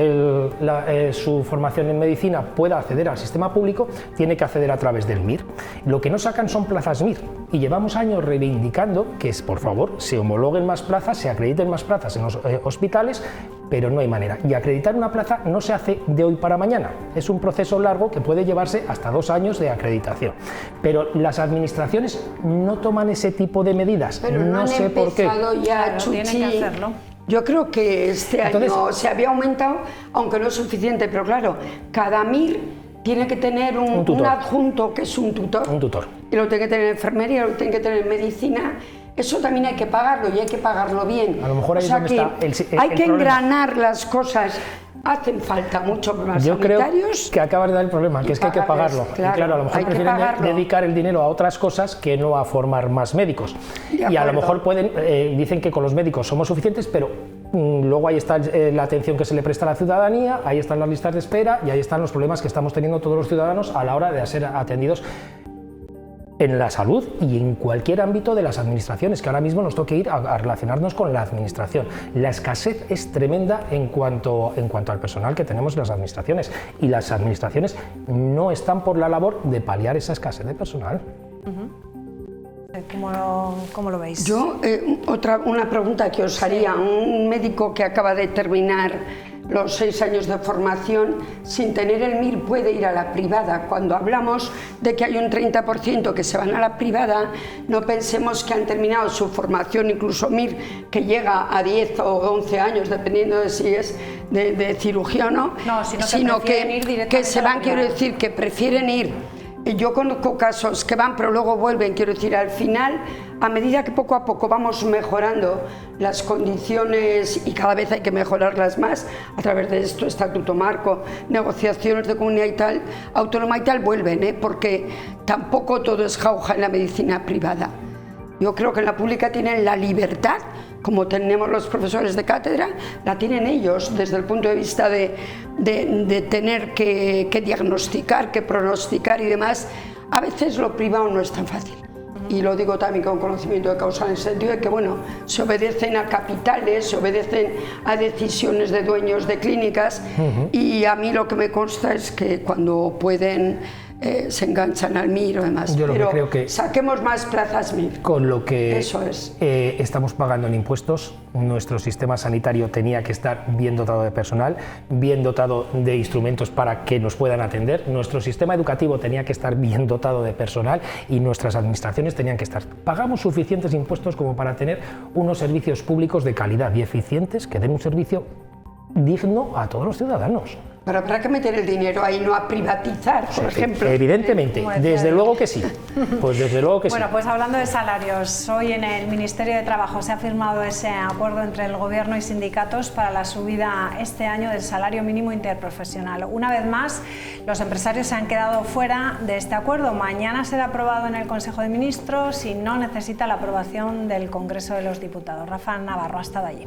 su formación en medicina pueda acceder al sistema público, tiene que acceder a través del MIR. Lo que no sacan son plazas MIR y llevamos años reivindicando que, por favor, se homologuen más plazas, se acrediten más plazas en los hospitales, pero no hay manera. Y acreditar una plaza no se hace de hoy para mañana, es un proceso largo que puede llevarse hasta 2 años de acreditación. Pero las administraciones no toman ese tipo de medidas, pero no sé por qué. Ya, Claro, Chuchi, tienen que hacerlo. Yo creo que este año se había aumentado, aunque no es suficiente, pero claro, cada MIR tiene que tener un adjunto que es un tutor. Un tutor. Y lo tiene que tener en enfermería, lo tiene que tener en medicina. Eso también hay que pagarlo y hay que pagarlo bien. A lo mejor ahí es donde está hay que problema. Engranar las cosas. Hacen falta muchos más sanitarios. Creo que acabas de dar el problema, que es que hay que pagarlo. Claro, y claro, a lo mejor prefieren dedicar el dinero a otras cosas que no a formar más médicos. Y a lo mejor dicen que con los médicos somos suficientes, pero luego ahí está la atención que se le presta a la ciudadanía, ahí están las listas de espera y ahí están los problemas que estamos teniendo todos los ciudadanos a la hora de ser atendidos en la salud y en cualquier ámbito de las administraciones, que ahora mismo nos toca ir a relacionarnos con la administración. La escasez es tremenda en cuanto al personal que tenemos en las administraciones, y las administraciones no están por la labor de paliar esa escasez de personal. ¿Cómo lo veis? Yo, una pregunta que os haría, un médico que acaba de terminar los 6 años de formación, sin tener el MIR puede ir a la privada. Cuando hablamos de que hay un 30% que se van a la privada, no pensemos que han terminado su formación, incluso MIR, que llega a 10 o 11 años, dependiendo de si es de cirugía o no, sino que se van, quiero decir, que prefieren ir. Yo conozco casos que van pero luego vuelven, quiero decir, al final, a medida que poco a poco vamos mejorando las condiciones, y cada vez hay que mejorarlas más a través de esto, estatuto marco, negociaciones de comunidad y tal, autónoma y tal, vuelven, porque tampoco todo es jauja en la medicina privada. Yo creo que en la pública tienen la libertad, como tenemos los profesores de cátedra, la tienen ellos desde el punto de vista de tener que diagnosticar, que pronosticar y demás. A veces lo privado no es tan fácil. Y lo digo también con conocimiento de causa, en el sentido de que, bueno, se obedecen a capitales, se obedecen a decisiones de dueños de clínicas, y a mí lo que me consta es que cuando pueden se enganchan al MIR o demás. Yo pero creo que saquemos más plazas MIR. Con lo que eso es. Estamos pagando en impuestos, nuestro sistema sanitario tenía que estar bien dotado de personal, bien dotado de instrumentos para que nos puedan atender, nuestro sistema educativo tenía que estar bien dotado de personal y nuestras administraciones tenían que estar. Pagamos suficientes impuestos como para tener unos servicios públicos de calidad y eficientes que den un servicio digno a todos los ciudadanos. Pero habrá que meter el dinero ahí, no a privatizar, por ejemplo. Evidentemente, desde luego que sí. Pues desde luego que sí. Bueno, pues hablando de salarios, hoy en el Ministerio de Trabajo se ha firmado ese acuerdo entre el Gobierno y sindicatos para la subida este año del salario mínimo interprofesional. Una vez más, los empresarios se han quedado fuera de este acuerdo. Mañana será aprobado en el Consejo de Ministros y no necesita la aprobación del Congreso de los Diputados. Rafa Navarro ha estado allí.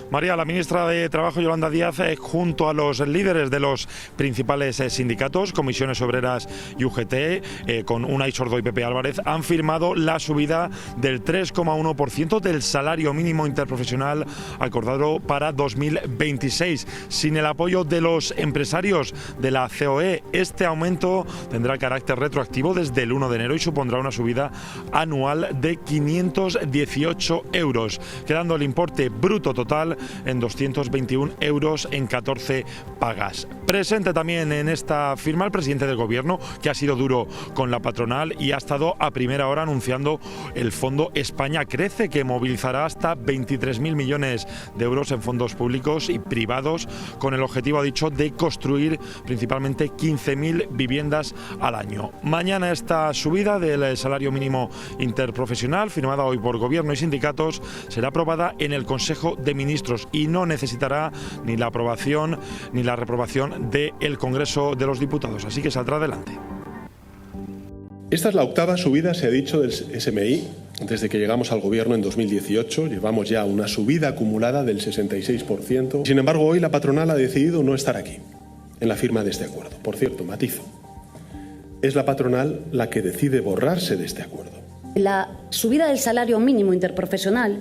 María, la ministra de Trabajo, Yolanda Díaz, junto a los líderes de los principales sindicatos, Comisiones Obreras y UGT, con Unai Sordo y Pepe Álvarez, han firmado la subida del 3,1% del salario mínimo interprofesional acordado para 2026. Sin el apoyo de los empresarios de la COE, este aumento tendrá carácter retroactivo desde el 1 de enero y supondrá una subida anual de 518 euros, quedando el importe bruto total en 221 euros en 14 pagas. Presente también en esta firma el presidente del Gobierno, que ha sido duro con la patronal y ha estado a primera hora anunciando el Fondo España Crece, que movilizará hasta 23.000 millones de euros en fondos públicos y privados, con el objetivo, ha dicho, de construir principalmente 15.000 viviendas al año. Mañana esta subida del salario mínimo interprofesional, firmada hoy por Gobierno y sindicatos, será aprobada en el Consejo de Ministros y no necesitará ni la aprobación ni la reprobación del Congreso de los Diputados, así que saldrá adelante. Esta es la octava subida, se ha dicho, del SMI desde que llegamos al Gobierno en 2018. Llevamos ya una subida acumulada del 66%. Sin embargo, hoy la patronal ha decidido no estar aquí, en la firma de este acuerdo. Por cierto, matizo, es la patronal la que decide borrarse de este acuerdo. La subida del salario mínimo interprofesional,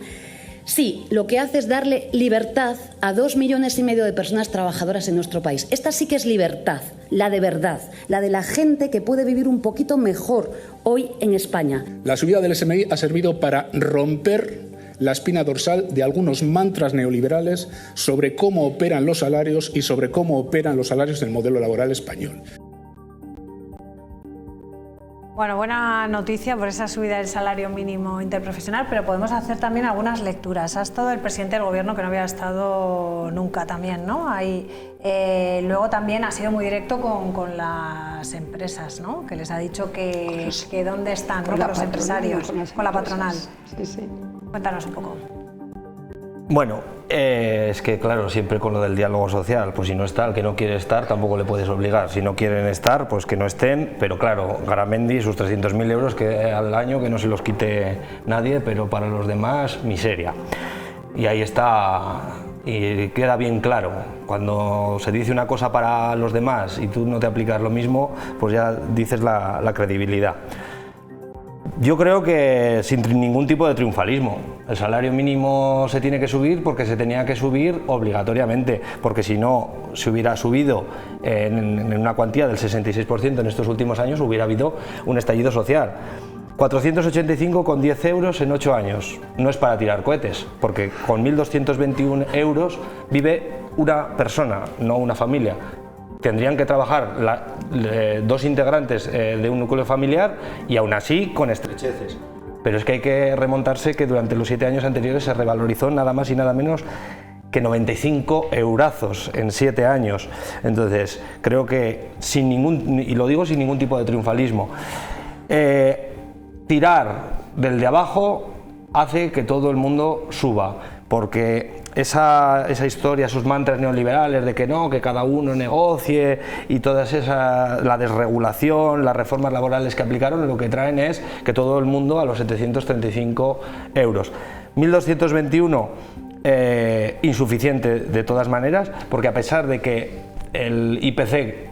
sí, lo que hace es darle libertad a 2,5 millones de personas trabajadoras en nuestro país. Esta sí que es libertad, la de verdad, la de la gente que puede vivir un poquito mejor hoy en España. La subida del SMI ha servido para romper la espina dorsal de algunos mantras neoliberales sobre cómo operan los salarios y sobre cómo operan los salarios del modelo laboral español. Bueno, buena noticia por esa subida del salario mínimo interprofesional, pero podemos hacer también algunas lecturas. Ha estado el presidente del Gobierno, que no había estado nunca también, ¿no? Ahí, luego también ha sido muy directo con las empresas, ¿no? Que les ha dicho que dónde están, ¿no? Con los empresarios, con la patronal. Sí, sí. Cuéntanos un poco. Bueno, es que claro, siempre con lo del diálogo social, pues si no está el que no quiere estar, tampoco le puedes obligar. Si no quieren estar, pues que no estén, pero claro, Garamendi, sus 300.000 euros que al año, que no se los quite nadie, pero para los demás, miseria. Y ahí está, y queda bien claro, cuando se dice una cosa para los demás y tú no te aplicas lo mismo, pues ya dices la credibilidad. Yo creo que sin ningún tipo de triunfalismo. El salario mínimo se tiene que subir porque se tenía que subir obligatoriamente, porque si no se hubiera subido en una cuantía del 66% en estos últimos años, hubiera habido un estallido social. 485,10 euros en 8 años. No es para tirar cohetes, porque con 1.221 euros vive una persona, no una familia. Tendrían que trabajar dos integrantes de un núcleo familiar y aún así con estrecheces. Pero es que hay que remontarse que durante los 7 años anteriores se revalorizó nada más y nada menos que 95 eurazos en 7 años. Entonces, creo que sin ningún, y lo digo sin ningún tipo de triunfalismo, tirar del de abajo hace que todo el mundo suba, porque esa historia, esos mantras neoliberales de que no, que cada uno negocie y todas esas, la desregulación, las reformas laborales que aplicaron, lo que traen es que todo el mundo a los 735 euros. 1.221 insuficiente de todas maneras, porque a pesar de que el IPC,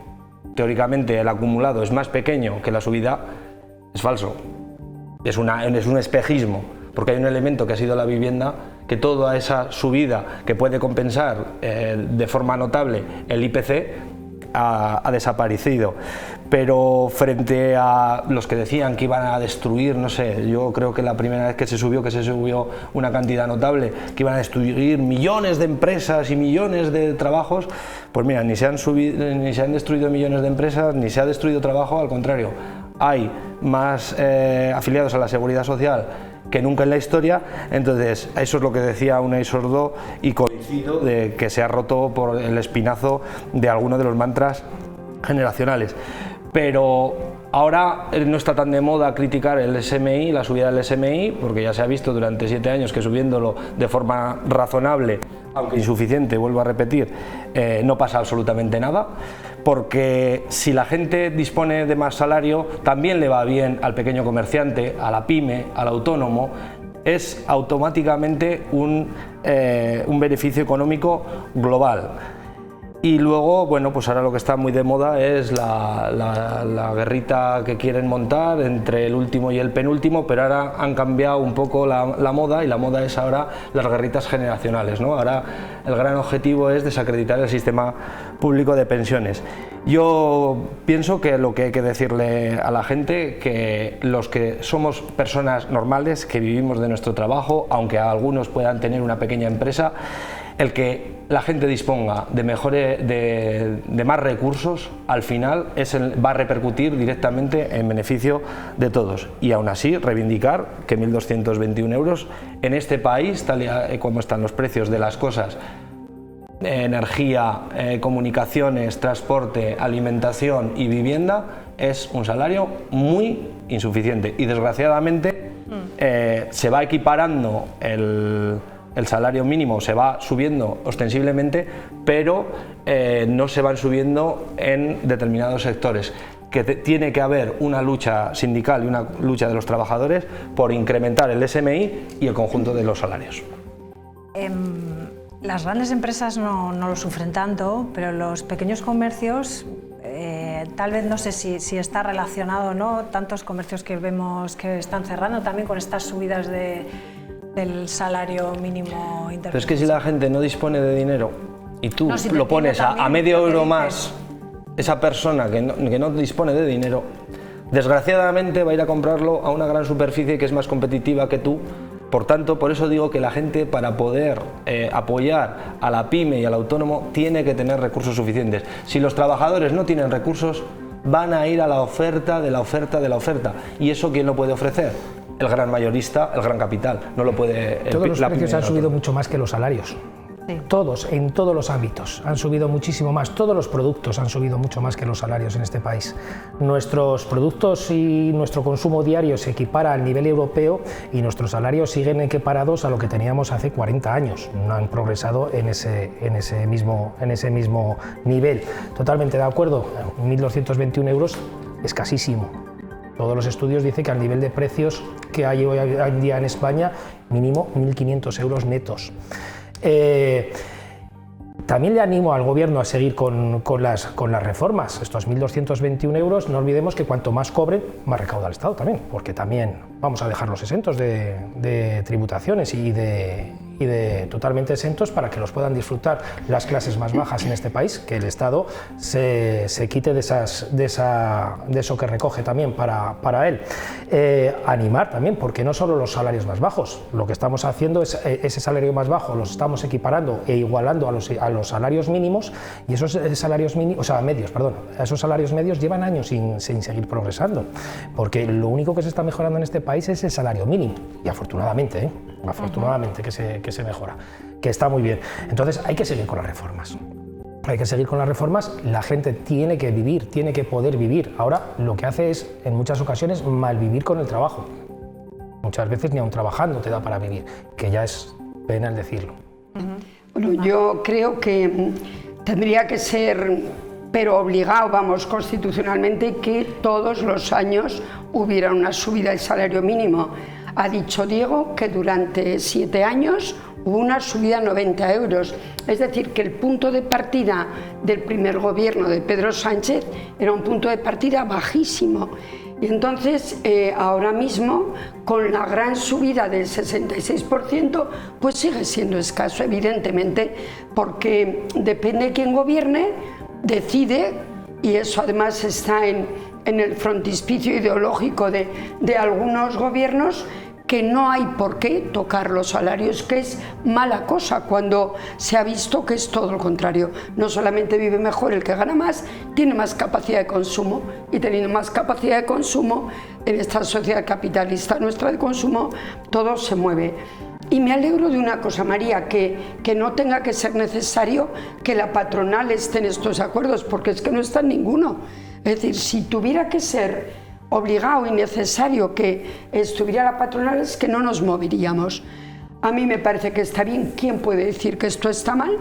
teóricamente el acumulado, es más pequeño que la subida, es falso, es un espejismo, porque hay un elemento que ha sido la vivienda, que toda esa subida que puede compensar de forma notable el IPC ha desaparecido. Pero frente a los que decían que iban a destruir, no sé, yo creo que la primera vez que se subió una cantidad notable, que iban a destruir millones de empresas y millones de trabajos, pues mira, ni se han destruido millones de empresas, ni se ha destruido trabajo, al contrario, hay más afiliados a la Seguridad Social que nunca en la historia. Entonces eso es lo que decía Unai Sordo, y coincido de que se ha roto por el espinazo de alguno de los mantras generacionales. Pero ahora no está tan de moda criticar el SMI, la subida del SMI, porque ya se ha visto durante 7 años que subiéndolo de forma razonable, aunque insuficiente, vuelvo a repetir, no pasa absolutamente nada, porque si la gente dispone de más salario, también le va bien al pequeño comerciante, a la pyme, al autónomo. Es automáticamente un beneficio económico global. Y luego, bueno, pues ahora lo que está muy de moda es la guerrita que quieren montar entre el último y el penúltimo, pero ahora han cambiado un poco la moda, y la moda es ahora las guerritas generacionales, ¿no? Ahora el gran objetivo es desacreditar el sistema público de pensiones. Yo pienso que lo que hay que decirle a la gente, que los que somos personas normales, que vivimos de nuestro trabajo, aunque algunos puedan tener una pequeña empresa, el que la gente disponga de más recursos, al final va a repercutir directamente en beneficio de todos. Y aún así reivindicar que 1.221 euros en este país, tal y como están los precios de las cosas, energía, comunicaciones, transporte, alimentación y vivienda, es un salario muy insuficiente. Y desgraciadamente se va equiparando el salario mínimo, se va subiendo ostensiblemente, pero no se van subiendo en determinados sectores. que tiene que haber una lucha sindical y una lucha de los trabajadores por incrementar el SMI y el conjunto de los salarios. Las grandes empresas no lo sufren tanto, pero los pequeños comercios, tal vez no sé si está relacionado o no, tantos comercios que vemos que están cerrando también con estas subidas del salario mínimo interprofesional. Pero es que si la gente no dispone de dinero y tú lo pones a medio euro más, esa persona que no dispone de dinero, desgraciadamente va a ir a comprarlo a una gran superficie que es más competitiva que tú. Por tanto, por eso digo que la gente, para poder apoyar a la pyme y al autónomo, tiene que tener recursos suficientes. Si los trabajadores no tienen recursos, van a ir a la oferta de la oferta de la oferta. ¿Y eso quién lo puede ofrecer? El gran mayorista, el gran capital. No lo puede. Todos los precios han subido mucho más que los salarios. Sí. Todos, en todos los ámbitos, han subido muchísimo más. Todos los productos han subido mucho más que los salarios en este país. Nuestros productos y nuestro consumo diario se equipara al nivel europeo y nuestros salarios siguen equiparados a lo que teníamos hace 40 años. No han progresado en ese mismo nivel. Totalmente de acuerdo, 1.221 euros escasísimo. Todos los estudios dicen que al nivel de precios que hay hoy en día en España, mínimo 1.500 euros netos. También le animo al Gobierno a seguir con las reformas. Estos 1.221 euros, no olvidemos que cuanto más cobren, más recauda el Estado también, porque también vamos a dejarlos exentos de tributaciones y de totalmente exentos para que los puedan disfrutar las clases más bajas en este país, que el Estado se quite de eso que recoge también para él. Animar también, porque no solo los salarios más bajos, lo que estamos haciendo es ese salario más bajo los estamos equiparando e igualando a los salarios mínimos, y esos salarios mínimos, esos salarios medios llevan años sin seguir progresando, porque lo único que se está mejorando en este país es el salario mínimo, y afortunadamente, que se mejora, que está muy bien. Entonces hay que seguir con las reformas. Hay que seguir con las reformas, la gente tiene que vivir, tiene que poder vivir. Ahora lo que hace es, en muchas ocasiones, malvivir con el trabajo. Muchas veces ni aun trabajando te da para vivir, que ya es pena el decirlo. Bueno, yo creo que tendría que ser, pero obligado, constitucionalmente, que todos los años hubiera una subida del salario mínimo. Ha dicho Diego que durante 7 años hubo una subida a 90 euros. Es decir, que el punto de partida del primer gobierno de Pedro Sánchez era un punto de partida bajísimo. Y entonces, ahora mismo, con la gran subida del 66%, pues sigue siendo escaso, evidentemente, porque depende de quién gobierne, decide, y eso además está en el frontispicio ideológico de algunos gobiernos, que no hay por qué tocar los salarios, que es mala cosa, cuando se ha visto que es todo lo contrario. No solamente vive mejor el que gana más, tiene más capacidad de consumo, y teniendo más capacidad de consumo, en esta sociedad capitalista nuestra de consumo, todo se mueve. Y me alegro de una cosa, María, que no tenga que ser necesario que la patronal esté en estos acuerdos, porque es que no está en ninguno. Es decir, si tuviera que ser obligado y necesario que estuviera la patronal, es que no nos moveríamos. A mí me parece que está bien. ¿Quién puede decir que esto está mal?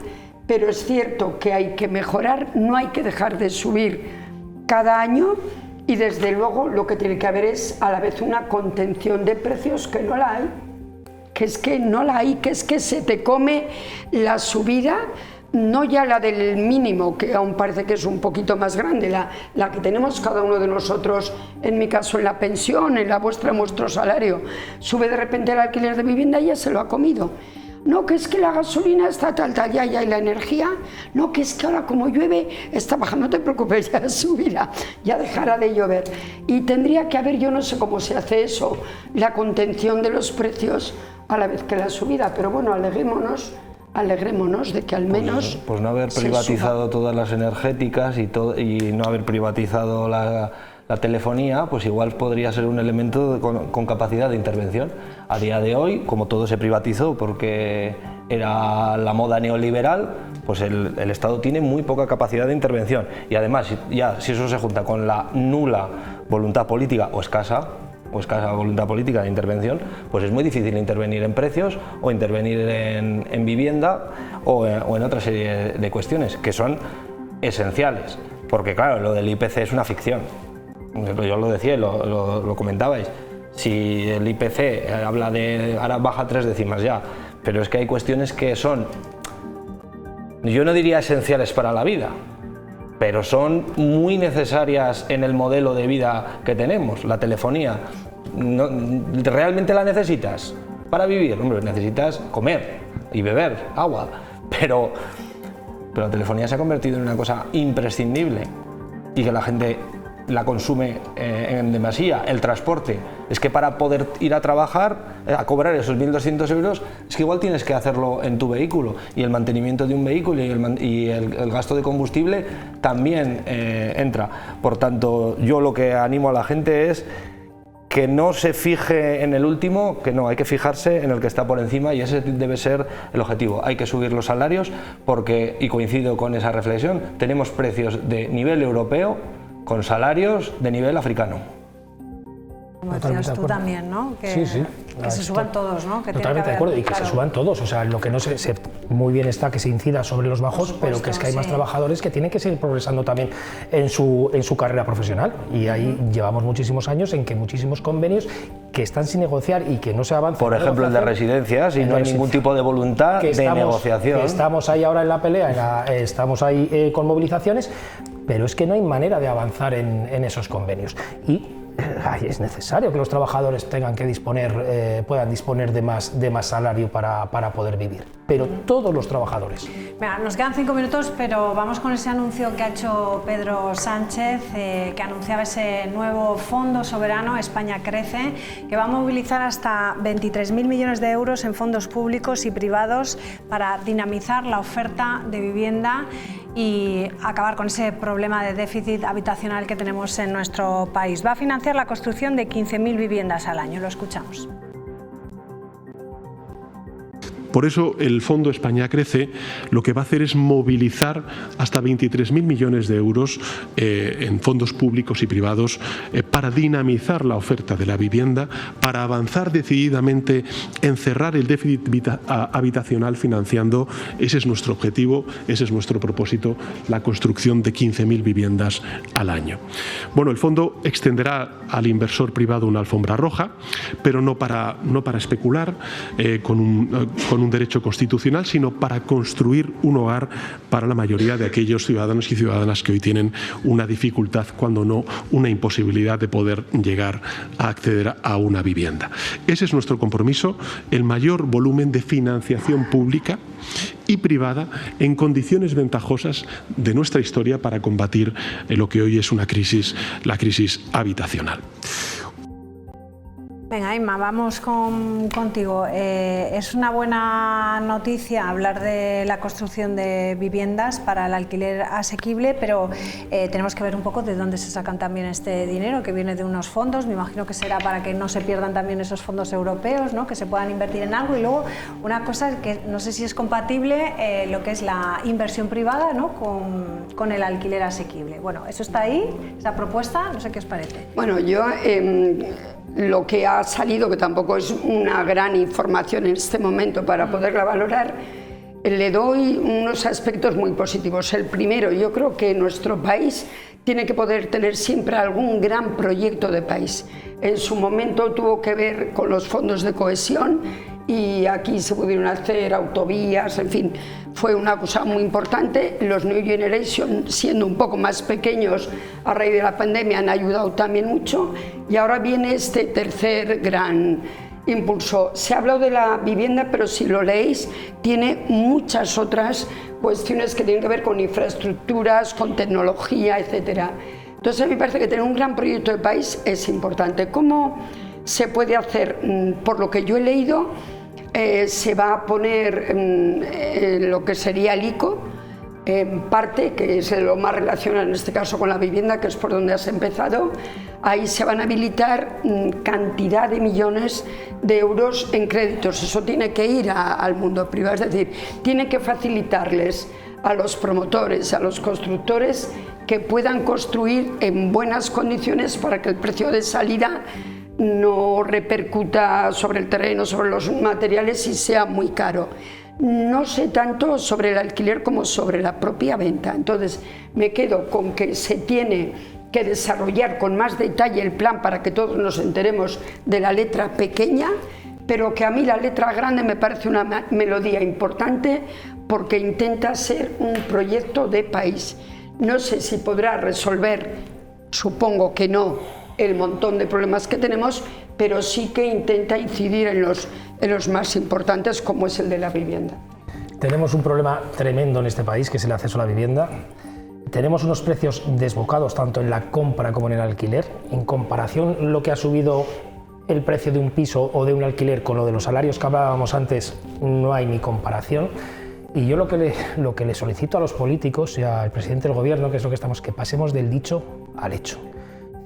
Pero es cierto que hay que mejorar, no hay que dejar de subir cada año, y desde luego lo que tiene que haber es a la vez una contención de precios, que no la hay, que es que no la hay, que es que se te come la subida. No ya la del mínimo, que aún parece que es un poquito más grande, la que tenemos cada uno de nosotros, en mi caso en la pensión, en la vuestra, en vuestro salario. Sube de repente el alquiler de vivienda y ya se lo ha comido. No, que es que la gasolina está tal, ya, y la energía, no, que es que ahora como llueve está bajando, no te preocupes, ya subirá, ya dejará de llover. Y tendría que haber, yo no sé cómo se hace eso, la contención de los precios a la vez que la subida, pero bueno, alegrémonos de que al menos... Pues no haber privatizado todas las energéticas y no haber privatizado la telefonía, pues igual podría ser un elemento con capacidad de intervención. A día de hoy, como todo se privatizó porque era la moda neoliberal, pues el Estado tiene muy poca capacidad de intervención. Y además, si eso se junta con la nula voluntad política o escasa voluntad política de intervención, pues es muy difícil intervenir en precios o intervenir en vivienda o en otra serie de cuestiones que son esenciales, porque claro, lo del IPC es una ficción. Yo lo decía, lo comentabais. Si el IPC habla de ahora baja 3 décimas ya, pero es que hay cuestiones que son, yo no diría esenciales para la vida, pero son muy necesarias en el modelo de vida que tenemos. La telefonía, ¿realmente la necesitas para vivir? Hombre, necesitas comer y beber agua, pero la telefonía se ha convertido en una cosa imprescindible y que la gente la consume en demasía. El transporte, es que para poder ir a trabajar, a cobrar esos 1.200 euros, es que igual tienes que hacerlo en tu vehículo, y el mantenimiento de un vehículo y el gasto de combustible también entra. Por tanto, yo lo que animo a la gente es que no se fije en el último, que no, hay que fijarse en el que está por encima, y ese debe ser el objetivo. Hay que subir los salarios porque, y coincido con esa reflexión, tenemos precios de nivel europeo con salarios de nivel africano. Como decías tú también, ¿no? Que, sí. Que se suban todos, ¿no? Que totalmente de acuerdo, y que se suban todos. O sea, lo que no se muy bien está que se incida sobre los bajos, supuesto, pero que es que hay más trabajadores que tienen que seguir progresando también en su carrera profesional. Y ahí llevamos muchísimos años en que muchísimos convenios que están sin negociar y que no se avanza. Por ejemplo, el de residencias, y no hay ningún tipo de voluntad de negociación. Que estamos ahí ahora en la pelea, estamos ahí con movilizaciones, pero es que no hay manera de avanzar en esos convenios. Y es necesario que los trabajadores tengan que puedan disponer de más salario para poder vivir, pero todos los trabajadores. Mira, nos quedan 5 minutos, pero vamos con ese anuncio que ha hecho Pedro Sánchez, que anunciaba ese nuevo fondo soberano, España Crece, que va a movilizar hasta 23.000 millones de euros en fondos públicos y privados para dinamizar la oferta de vivienda y acabar con ese problema de déficit habitacional que tenemos en nuestro país. Va a financiar la construcción de 15.000 viviendas al año. Lo escuchamos. Por eso el Fondo España Crece lo que va a hacer es movilizar hasta 23.000 millones de euros en fondos públicos y privados para dinamizar la oferta de la vivienda, para avanzar decididamente en cerrar el déficit habitacional financiando, ese es nuestro objetivo, ese es nuestro propósito, la construcción de 15.000 viviendas al año. Bueno, el fondo extenderá al inversor privado una alfombra roja, pero no para especular con un derecho constitucional, sino para construir un hogar para la mayoría de aquellos ciudadanos y ciudadanas que hoy tienen una dificultad, cuando no una imposibilidad de poder llegar a acceder a una vivienda. Ese es nuestro compromiso, el mayor volumen de financiación pública y privada en condiciones ventajosas de nuestra historia para combatir lo que hoy es una crisis, la crisis habitacional. Venga, Inma, vamos contigo. Es una buena noticia hablar de la construcción de viviendas para el alquiler asequible, pero tenemos que ver un poco de dónde se sacan también este dinero, que viene de unos fondos. Me imagino que será para que no se pierdan también esos fondos europeos, ¿no? Que se puedan invertir en algo. Y luego, una cosa que no sé si es compatible, lo que es la inversión privada, ¿no? con el alquiler asequible. Bueno, eso está ahí, esa propuesta, no sé qué os parece. Bueno, yo... lo que ha salido, que tampoco es una gran información en este momento para poderla valorar, le doy unos aspectos muy positivos. El primero, yo creo que nuestro país tiene que poder tener siempre algún gran proyecto de país. En su momento tuvo que ver con los fondos de cohesión y aquí se pudieron hacer autovías, en fin, fue una cosa muy importante. Los New Generation, siendo un poco más pequeños a raíz de la pandemia, han ayudado también mucho, y ahora viene este tercer gran impulso. Se ha hablado de la vivienda, pero si lo leéis, tiene muchas otras cuestiones que tienen que ver con infraestructuras, con tecnología, etc. Entonces a mí me parece que tener un gran proyecto de país es importante. ¿Cómo se puede hacer? Por lo que yo he leído, se va a poner lo que sería el ICO, en parte, que es lo más relacionado en este caso con la vivienda, que es por donde has empezado. Ahí se van a habilitar cantidad de millones de euros en créditos. Eso tiene que ir al mundo privado, es decir, tiene que facilitarles a los promotores, a los constructores, que puedan construir en buenas condiciones para que el precio de salida no repercuta sobre el terreno, sobre los materiales y sea muy caro. No sé tanto sobre el alquiler como sobre la propia venta. Entonces me quedo con que se tiene que desarrollar con más detalle el plan para que todos nos enteremos de la letra pequeña, pero que a mí la letra grande me parece una melodía importante porque intenta ser un proyecto de país. No sé si podrá resolver, supongo que no, el montón de problemas que tenemos, pero sí que intenta incidir en los más importantes, como es el de la vivienda. Tenemos un problema tremendo en este país, que es el acceso a la vivienda. Tenemos unos precios desbocados tanto en la compra como en el alquiler. En comparación, lo que ha subido el precio de un piso o de un alquiler con lo de los salarios que hablábamos antes, no hay ni comparación. Y yo lo que le solicito a los políticos y al presidente del gobierno, que es lo que estamos, que pasemos del dicho al hecho.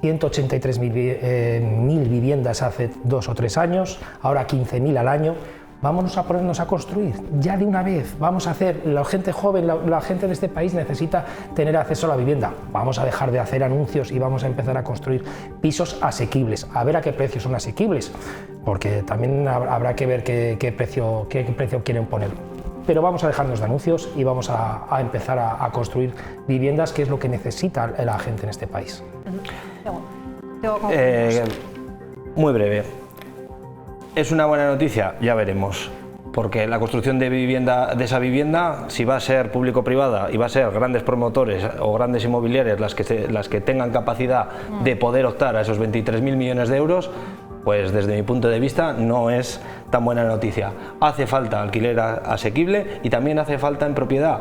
183.000 viviendas hace 2 o 3 años, ahora 15.000 al año. Vámonos a ponernos a construir ya de una vez. Vamos a hacer, la gente joven, la gente de este país necesita tener acceso a la vivienda. Vamos a dejar de hacer anuncios y vamos a empezar a construir pisos asequibles. A ver a qué precios son asequibles, porque también habrá que ver qué precio quieren poner. Pero vamos a dejarnos de anuncios y vamos a empezar a construir viviendas, que es lo que necesita la gente en este país. Muy breve. ¿Es una buena noticia? Ya veremos, porque la construcción de esa vivienda, si va a ser público-privada y va a ser grandes promotores o grandes inmobiliarias las que tengan capacidad de poder optar a esos 23.000 millones de euros, pues desde mi punto de vista no es tan buena noticia. Hace falta alquiler asequible y también hace falta en propiedad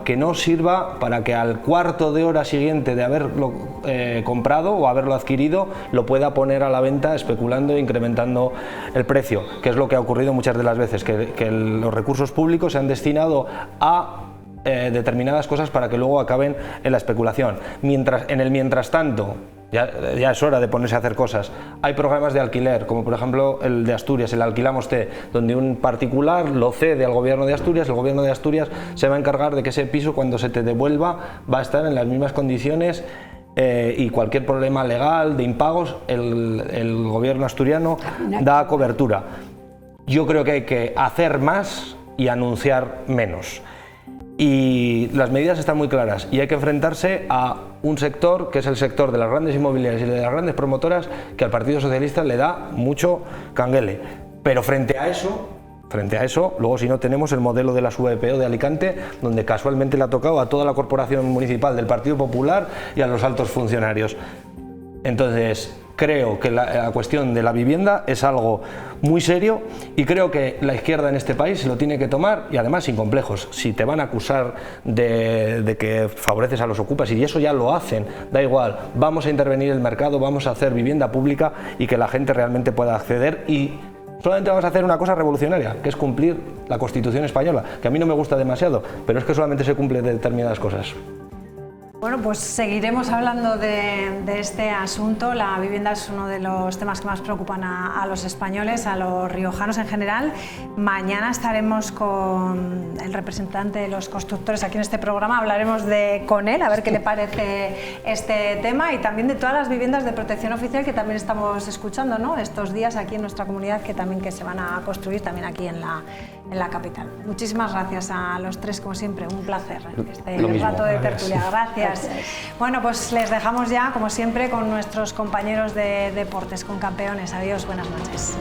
que no sirva para que al cuarto de hora siguiente de haberlo comprado o haberlo adquirido lo pueda poner a la venta especulando e incrementando el precio, que es lo que ha ocurrido muchas de las veces, que los recursos públicos se han destinado a determinadas cosas para que luego acaben en la especulación. Mientras tanto, ya es hora de ponerse a hacer cosas. Hay programas de alquiler, como por ejemplo el de Asturias, el Alquilamos T, donde un particular lo cede al gobierno de Asturias, el gobierno de Asturias se va a encargar de que ese piso, cuando se te devuelva, va a estar en las mismas condiciones y cualquier problema legal de impagos, el gobierno asturiano da cobertura. Yo creo que hay que hacer más y anunciar menos. Y las medidas están muy claras y hay que enfrentarse a un sector que es el sector de las grandes inmobiliarias y de las grandes promotoras, que al Partido Socialista le da mucho canguele. Pero frente a eso, luego si no tenemos el modelo de la VPO de Alicante, donde casualmente le ha tocado a toda la corporación municipal del Partido Popular y a los altos funcionarios. Entonces, creo que la cuestión de la vivienda es algo muy serio y creo que la izquierda en este país se lo tiene que tomar, y además sin complejos. Si te van a acusar de que favoreces a los ocupas, y eso ya lo hacen, da igual, vamos a intervenir el mercado, vamos a hacer vivienda pública y que la gente realmente pueda acceder, y solamente vamos a hacer una cosa revolucionaria, que es cumplir la Constitución española, que a mí no me gusta demasiado, pero es que solamente se cumple de determinadas cosas. Bueno, pues seguiremos hablando de este asunto. La vivienda es uno de los temas que más preocupan a los españoles, a los riojanos en general. Mañana estaremos con el representante de los constructores aquí en este programa. Hablaremos con él, a ver qué le parece este tema, y también de todas las viviendas de protección oficial que también estamos escuchando, ¿no?, estos días aquí en nuestra comunidad, que se van a construir también aquí en la capital. Muchísimas gracias a los tres, como siempre, un placer este rato de tertulia. Gracias. Bueno, pues les dejamos ya, como siempre, con nuestros compañeros de deportes, con Campeones. Adiós, buenas noches.